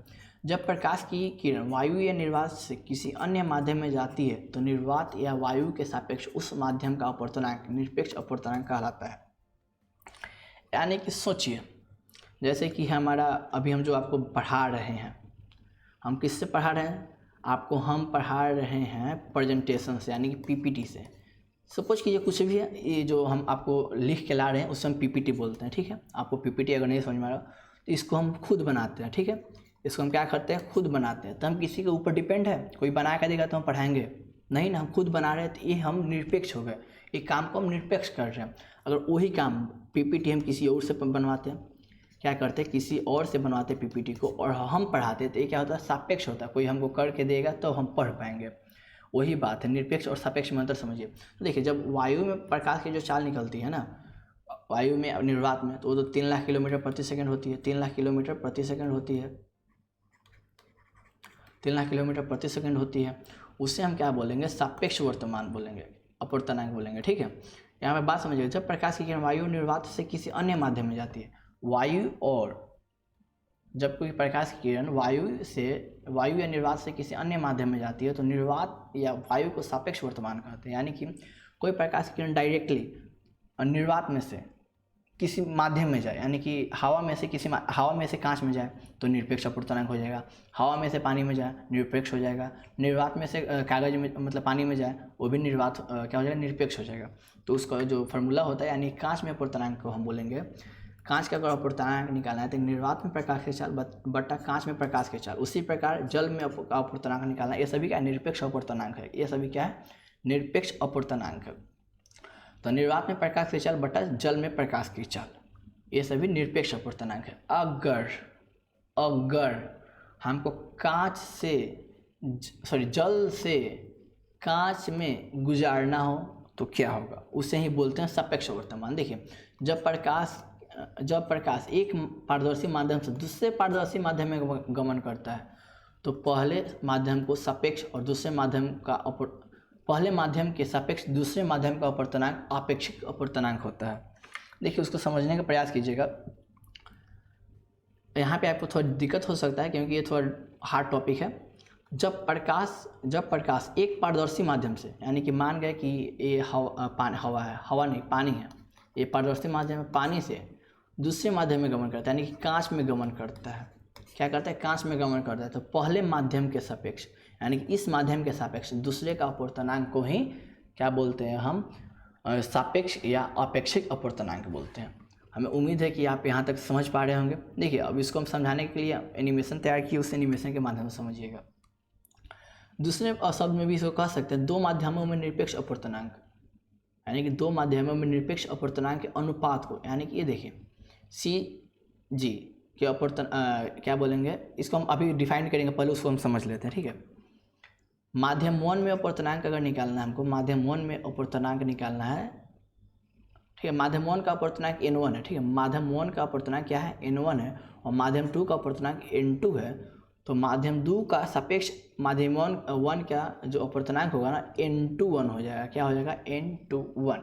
जब प्रकाश की किरण वायु या निर्वात से किसी अन्य माध्यम में जाती है तो निर्वात या वायु के सापेक्ष उस माध्यम का अपवर्तनांक निरपेक्ष अपवर्तनांक कहलाता है। यानी कि सोचिए, जैसे कि हमारा अभी हम जो आपको पढ़ा रहे हैं, हम किससे पढ़ा रहे हैं आपको? हम पढ़ा रहे हैं प्रेजेंटेशन से, यानी कि पीपीटी से। सपोज कीजिए कुछ भी है, ये जो हम आपको लिख के ला रहे हैं उससे हम पीपीटी बोलते हैं, ठीक है। आपको पीपीटी अगर नहीं समझ में आ रहा तो इसको हम खुद बनाते हैं, ठीक है। इसको हम क्या करते हैं? खुद बनाते हैं। तो हम किसी के ऊपर डिपेंड है? कोई बना कर देगा तो हम पढ़ाएंगे? नहीं ना, हम खुद बना रहे हैं, तो ये हम निरपेक्ष हो गए। एक काम को हम निरपेक्ष कर रहे हैं। अगर वही काम पीपीटी हम किसी और से बनवाते हैं, क्या करते हैं, किसी और से बनवाते पीपीटी को और हम पढ़ाते, तो ये क्या होता है? सापेक्ष होता है। कोई हमको करके देगा तो हम पढ़ पाएंगे। वही बात है, निरपेक्ष और सापेक्ष में अंतर समझिए। तो देखिए, जब वायु में प्रकाश की जो चाल निकलती है ना, वायु में निर्वात में, तो वो तो 3 लाख किलोमीटर प्रति सेकंड होती है, 3 लाख किलोमीटर प्रति सेकंड होती है, 3 लाख किलोमीटर प्रति सेकंड होती है। उससे हम क्या बोलेंगे? सापेक्ष वर्तमान बोलेंगे, अपवर्तनांक बोलेंगे, ठीक है। यहाँ पे बात समझिए, जब प्रकाश की किरण वायु निर्वात से किसी अन्य माध्यम में जाती है, जब कोई प्रकाश की किरण वायु या निर्वात से किसी अन्य माध्यम में जाती है तो निर्वात या वायु को सापेक्ष वर्तमान कहते हैं। यानी कि कोई प्रकाश की किरण डायरेक्टली निर्वात में से किसी माध्यम में जाए, यानी कि हवा में से कांच में जाए तो निरपेक्ष अपवर्तनांक हो जाएगा, हवा में से पानी में जाए निरपेक्ष हो जाएगा, निर्वात में से कागज में मतलब पानी में जाए वो भी निर्वात क्या हो जाएगा? निरपेक्ष हो जाएगा। तो उसका जो फार्मूला होता है, यानी कांच में अपवर्तनांक को हम बोलेंगे, कांच का अगर अपवर्तनांक निकालना है तो निर्वात में प्रकाश की चाल बटा कांच में प्रकाश की चाल। उसी प्रकार जल में अपवर्तनांक निकालना, ये सभी क्या निरपेक्ष अपवर्तनांक है। ये सभी क्या है? निरपेक्ष अपवर्तनांक है। तो निर्वात में प्रकाश की चाल बटा जल में प्रकाश की चाल, ये सभी निरपेक्ष अपवर्तनांक है। अगर हमको जल से कांच में गुजारना हो तो क्या होगा? उसे ही बोलते हैं सापेक्ष वर्तमान। देखिए, जब प्रकाश एक पारदर्शी माध्यम से दूसरे पारदर्शी माध्यम में गमन करता है तो पहले माध्यम को सापेक्ष और पहले माध्यम के सापेक्ष दूसरे माध्यम का अपवर्तनांक आपेक्षिक अपवर्तनांक होता है। देखिए, उसको समझने का प्रयास कीजिएगा। यहाँ पे आपको थोड़ा दिक्कत हो सकता है क्योंकि ये थोड़ा हार्ड टॉपिक है। जब प्रकाश एक पारदर्शी माध्यम से, यानी कि मान गए कि ये हवा है, हवा नहीं पानी है, ये पारदर्शी माध्यम में पानी से दूसरे माध्यम में गमन करता है, यानी कि कांच में गमन करता है। क्या करता है? कांच में गमन करता है। तो पहले माध्यम के सापेक्ष, यानी कि इस माध्यम के सापेक्ष दूसरे का अपवर्तनांक को ही क्या बोलते हैं हम? सापेक्ष या अपेक्षिक अपवर्तनांक बोलते हैं। हमें उम्मीद है कि आप यहाँ तक समझ पा रहे होंगे। देखिए, अब इसको हम समझाने के लिए एनिमेशन तैयार किए, उस एनिमेशन के माध्यम से समझिएगा। दूसरे शब्द में भी इसको कह सकते हैं दो माध्यमों में निरपेक्ष अपवर्तनांक, यानी कि दो माध्यमों में निरपेक्ष अपवर्तनांक के अनुपात को, यानी कि ये देखिए सी जी के अपवर्तन क्या बोलेंगे इसको हम अभी डिफाइन करेंगे, पहले उसको हम समझ लेते हैं, ठीक है। माध्यम 1 में अपवर्तनांक अगर निकालना है हमको, माध्यम 1 में अपवर्तनांक निकालना है, ठीक है। माध्यम 1 का अपवर्तनांक N1 है, ठीक है। माध्यम 1 का अपवर्तनांक क्या है? N1 है। और माध्यम 2 का अपवर्तनांक N2 है। तो माध्यम 2 का सापेक्ष माध्यम 1 का जो अपवर्तनांक होगा ना N21 हो जाएगा। क्या हो जाएगा? N21।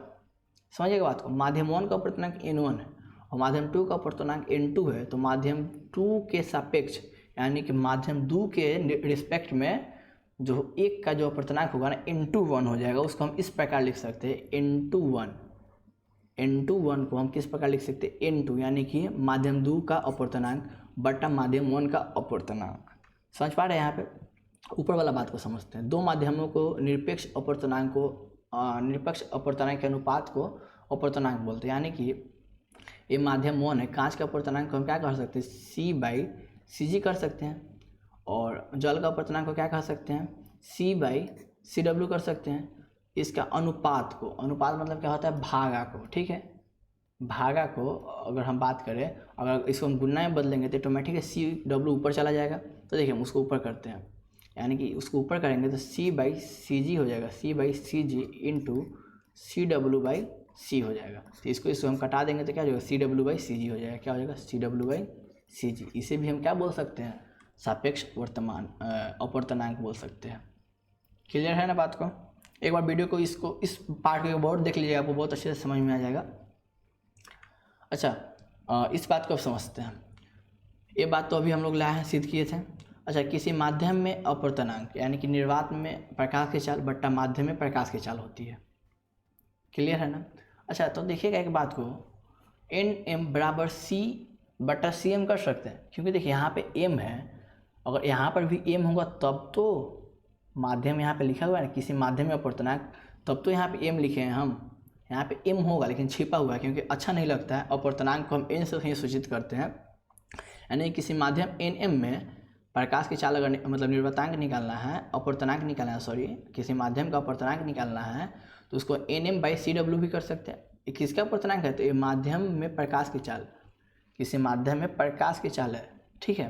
समझिएगा बात को। माध्यम 1 का अपवर्तनांक N1 है और माध्यम 2 का अपवर्तनांक N2 है। तो माध्यम 2 के सापेक्ष, यानी कि माध्यम 2 के रिस्पेक्ट में जो एक का जो अपवर्तनांक होगा ना N21 हो जाएगा। उसको हम इस प्रकार लिख सकते हैं N21 को हम किस प्रकार लिख सकते हैं? N2, यानी कि माध्यम 2 का अपवर्तनांक बटा माध्यम 1 का अपवर्तनांक। समझ पा रहे हैं? यहाँ पे ऊपर वाला बात को समझते हैं। दो माध्यमों को निरपेक्ष अपवर्तनांक को निरपेक्ष अपवर्तनांक के अनुपात को अपवर्तनांक बोलते हैं। यानी कि ये माध्यम 1 है, कांच का अपवर्तनांक को हम क्या कर सकते हैं? C/Cg कर सकते हैं। और जल का अपवर्तनांक को क्या कह सकते हैं? C/Cw कर सकते हैं। इसका अनुपात को, अनुपात मतलब क्या होता है? भागा को, ठीक है। भागा को अगर हम बात करें, अगर इसको हम गुणा में बदलेंगे तो ऑटोमेटिक है Cw ऊपर चला जाएगा। तो देखिए हम उसको ऊपर करते हैं, यानी कि उसको ऊपर करेंगे तो C/Cg हो जाएगा, C/Cg इंटू Cw/C हो जाएगा। तो इसको हम कटा देंगे तो क्या हो जाएगा? Cw/Cg हो जाएगा। क्या हो जाएगा? Cw/Cg। इसे भी हम क्या बोल सकते हैं? सापेक्ष अपवर्तनांक बोल सकते हैं। क्लियर है ना बात को? एक बार वीडियो को इस पार्ट को बहुत देख लीजिएगा, आपको बहुत अच्छे से समझ में आ जाएगा। अच्छा, इस बात को अब समझते हैं। ये बात तो अभी हम लोग लाए हैं, सिद्ध किए थे। अच्छा, किसी माध्यम में अपवर्तनांक, यानी कि निर्वात में प्रकाश की चाल बट्टा माध्यम में प्रकाश की चाल होती है। क्लियर है ना? अच्छा, तो देखिएगा एक बात को, Nm बराबर C/Cm कर सकते हैं, क्योंकि देखिए यहाँ पे m है, अगर यहाँ पर भी m होगा तब तो माध्यम यहाँ पे लिखा हुआ है ना, किसी माध्यम में अपवर्तनांक, तब तो यहाँ पे m लिखे हैं हम। यहाँ पे m होगा लेकिन छिपा हुआ है, क्योंकि अच्छा नहीं लगता है। अपवर्तनांक को हम n से ही सूचित करते हैं। यानी किसी माध्यम Nm में प्रकाश की चाल अगर मतलब निर्वातांक निकालना है, अपवर्तनांक निकालना है, सॉरी, किसी माध्यम का अपवर्तनांक निकालना है तो उसको Nm/Cw भी कर सकते हैं। ये किसका अपवर्तनांक है? तो ये माध्यम में प्रकाश की चाल, किसी माध्यम में प्रकाश की चाल है, ठीक है।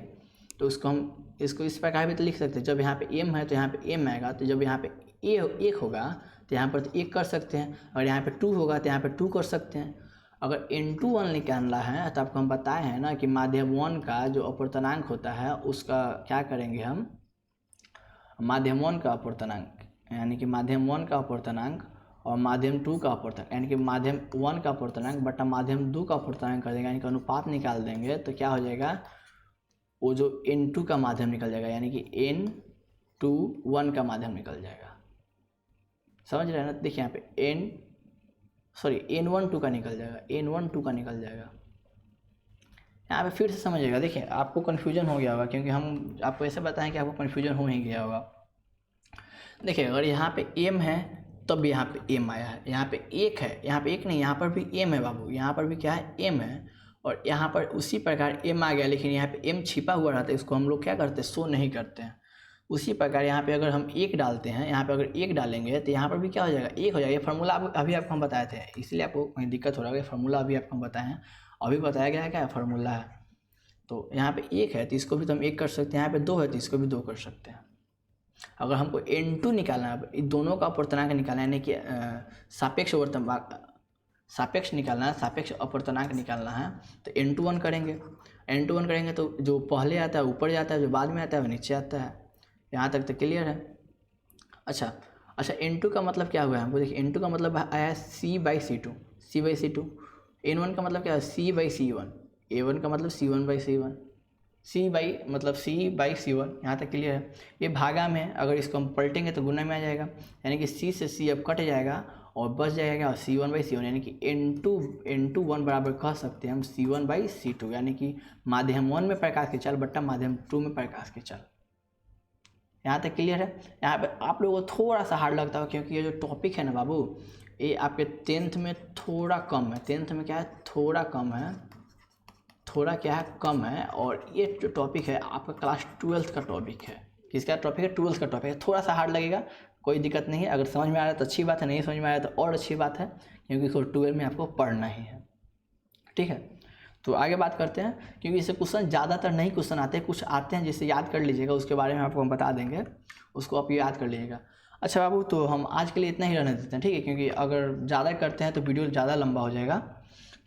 तो उसको हम इस प्रकार भी तो लिख सकते हैं। जब यहाँ पे m है तो यहाँ पे m आएगा, तो जब यहाँ पे एक होगा तो यहाँ पर तो 1 कर सकते हैं, और यहाँ पे 2 होगा तो यहाँ पे 2 कर सकते हैं। अगर N21 निकालना है तो आपको हम बताए हैं ना कि माध्यम 1 का जो अपवर्तनांक होता है उसका क्या करेंगे हम? माध्यम 1 का अपवर्तनांक, यानी कि माध्यम 1 का अपवर्तनांक और माध्यम 2 का अपवर्तनांक, यानी कि माध्यम 1 का अपवर्तनांक बटा माध्यम 2 का अपवर्तनांक कर देंगे, यानी कि अनुपात निकाल देंगे। तो क्या हो जाएगा? वो जो N2 का माध्यम निकल जाएगा, यानी कि N21 का माध्यम निकल जाएगा। समझ रहे हैं ना? देखिए यहाँ पे N12 का निकल जाएगा, N12 का निकल जाएगा। यहाँ पे फिर से समझिएगा। देखिए आपको कन्फ्यूजन हो गया होगा, क्योंकि हम आपको ऐसे बताएं कि आपको कन्फ्यूजन हो ही गया होगा। देखिए अगर यहाँ पे m है तब यहाँ पे m आया है, यहाँ पे 1 है, यहाँ पे 1 नहीं, यहाँ पर भी m है बाबू, यहाँ पर भी क्या है? m है, और यहाँ पर उसी प्रकार m आ गया, लेकिन यहाँ पे m छिपा हुआ रहता है, इसको हम लोग क्या करते हैं? शो नहीं करते हैं। उसी प्रकार यहाँ पे अगर हम 1 डालते हैं, यहाँ पे अगर 1 डालेंगे तो यहाँ पर भी क्या हो जाएगा? 1 हो जाएगा। ये फार्मूला अभी आपको हम बताए थे, इसलिए आपको कहीं दिक्कत हो रहा है। फार्मूला अभी आपको हम बताए हैं, अभी बताया गया है क्या फार्मूला है। तो यहाँ पे 1 है तो इसको भी तो हम 1 कर सकते हैं, यहाँ पे 2 है तो इसको भी 2 कर सकते हैं। अगर हमको N2 निकालना है, इन दोनों का अपवर्तनांक निकालना है, यानी कि सापेक्ष निकालना है, सापेक्ष अपवर्तनांक निकालना है, तो N21 करेंगे तो जो पहले आता है ऊपर जाता है, जो बाद में आता है वो नीचे आता है। यहाँ तक तो क्लियर है। अच्छा, N2 का मतलब क्या हुआ है हमको? देखिए N2 का मतलब आया C/C2। N1 का मतलब क्या है? C/C1। A1 का मतलब C1/C1। C/C1। यहाँ तक क्लियर है। ये भागा में अगर इसको हम पलटेंगे तो गुना में आ जाएगा, यानी कि C से C अब कट जाएगा और बच जाएगा C1/C1 यानी कि N2 बराबर कह सकते हैं हम C1/C2 यानी कि माध्यम 1 में प्रकाश की चाल बट्टा माध्यम 2 में प्रकाश की चाल। यहाँ तक क्लियर है। यहाँ पे आप लोगों को थोड़ा सा हार्ड लगता है क्योंकि ये जो टॉपिक है ना बाबू, ये आपके 10th में थोड़ा कम है। 10th में क्या है, थोड़ा कम है, थोड़ा क्या है, कम है। और ये जो टॉपिक है आपका क्लास 12th का टॉपिक है। किसका टॉपिक है, 12th का टॉपिक है। थोड़ा सा हार्ड लगेगा, कोई दिक्कत नहीं है। अगर समझ में आ रहा है तो अच्छी बात है, नहीं समझ में आ रहा है तो और अच्छी बात है, क्योंकि इसको 12 में आपको पढ़ना ही है। ठीक है, तो आगे बात करते हैं, क्योंकि इससे क्वेश्चन ज़्यादातर नहीं क्वेश्चन आते हैं, कुछ आते हैं जिससे याद कर लीजिएगा, उसके बारे में आपको हम बता देंगे, उसको आप याद कर लीजिएगा। अच्छा बाबू, तो हम आज के लिए इतना ही रहने देते हैं, ठीक है, क्योंकि अगर ज़्यादा करते हैं तो वीडियो ज़्यादा लंबा हो जाएगा।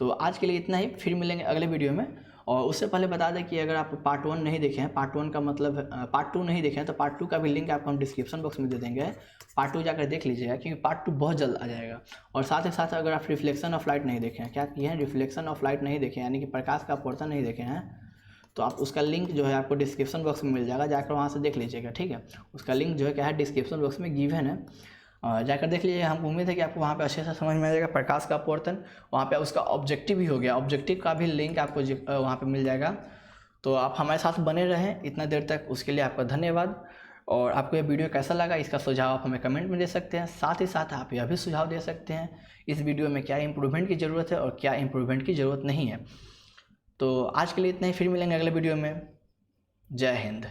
तो आज के लिए इतना ही, फिर मिलेंगे अगले वीडियो में। और उससे पहले बता दें कि अगर आप पार्ट 1 नहीं देखे हैं, पार्ट 1 का मतलब पार्ट 2 नहीं देखे हैं, तो पार्ट 2 का भी लिंक आपको हम डिस्क्रिप्शन बॉक्स में दे देंगे। पार्ट 2 जाकर देख लीजिएगा, क्योंकि पार्ट 2 बहुत जल्द आ जाएगा। और साथ ही साथ अगर आप रिफ्लेक्शन ऑफ लाइट नहीं देखे हैं, क्या किए हैं, रिफ्लेक्शन ऑफ लाइट नहीं देखे, यानी कि प्रकाश का अपवर्तन नहीं देखे हैं, तो आप उसका लिंक जो है आपको डिस्क्रिप्शन बॉक्स में मिल जाएगा, जाकर वहाँ से देख लीजिएगा। ठीक है, उसका लिंक जो है क्या है, डिस्क्रिप्शन बॉक्स में गिवन है, जाकर देख लीजिए। हम उम्मीद है कि आपको वहाँ पे अच्छे से समझ में आ जाएगा प्रकाश का अपवर्तन। वहाँ पे उसका ऑब्जेक्टिव भी हो गया, ऑब्जेक्टिव का भी लिंक आपको वहाँ पे मिल जाएगा। तो आप हमारे साथ बने रहें इतना देर तक, उसके लिए आपका धन्यवाद। और आपको ये वीडियो कैसा लगा, इसका सुझाव आप हमें कमेंट में दे सकते हैं। साथ ही साथ आप यह भी सुझाव दे सकते हैं इस वीडियो में क्या इम्प्रूवमेंट की ज़रूरत है और क्या इम्प्रूवमेंट की ज़रूरत नहीं है। तो आज के लिए इतना ही, फिर मिलेंगे अगले वीडियो में। जय हिंद।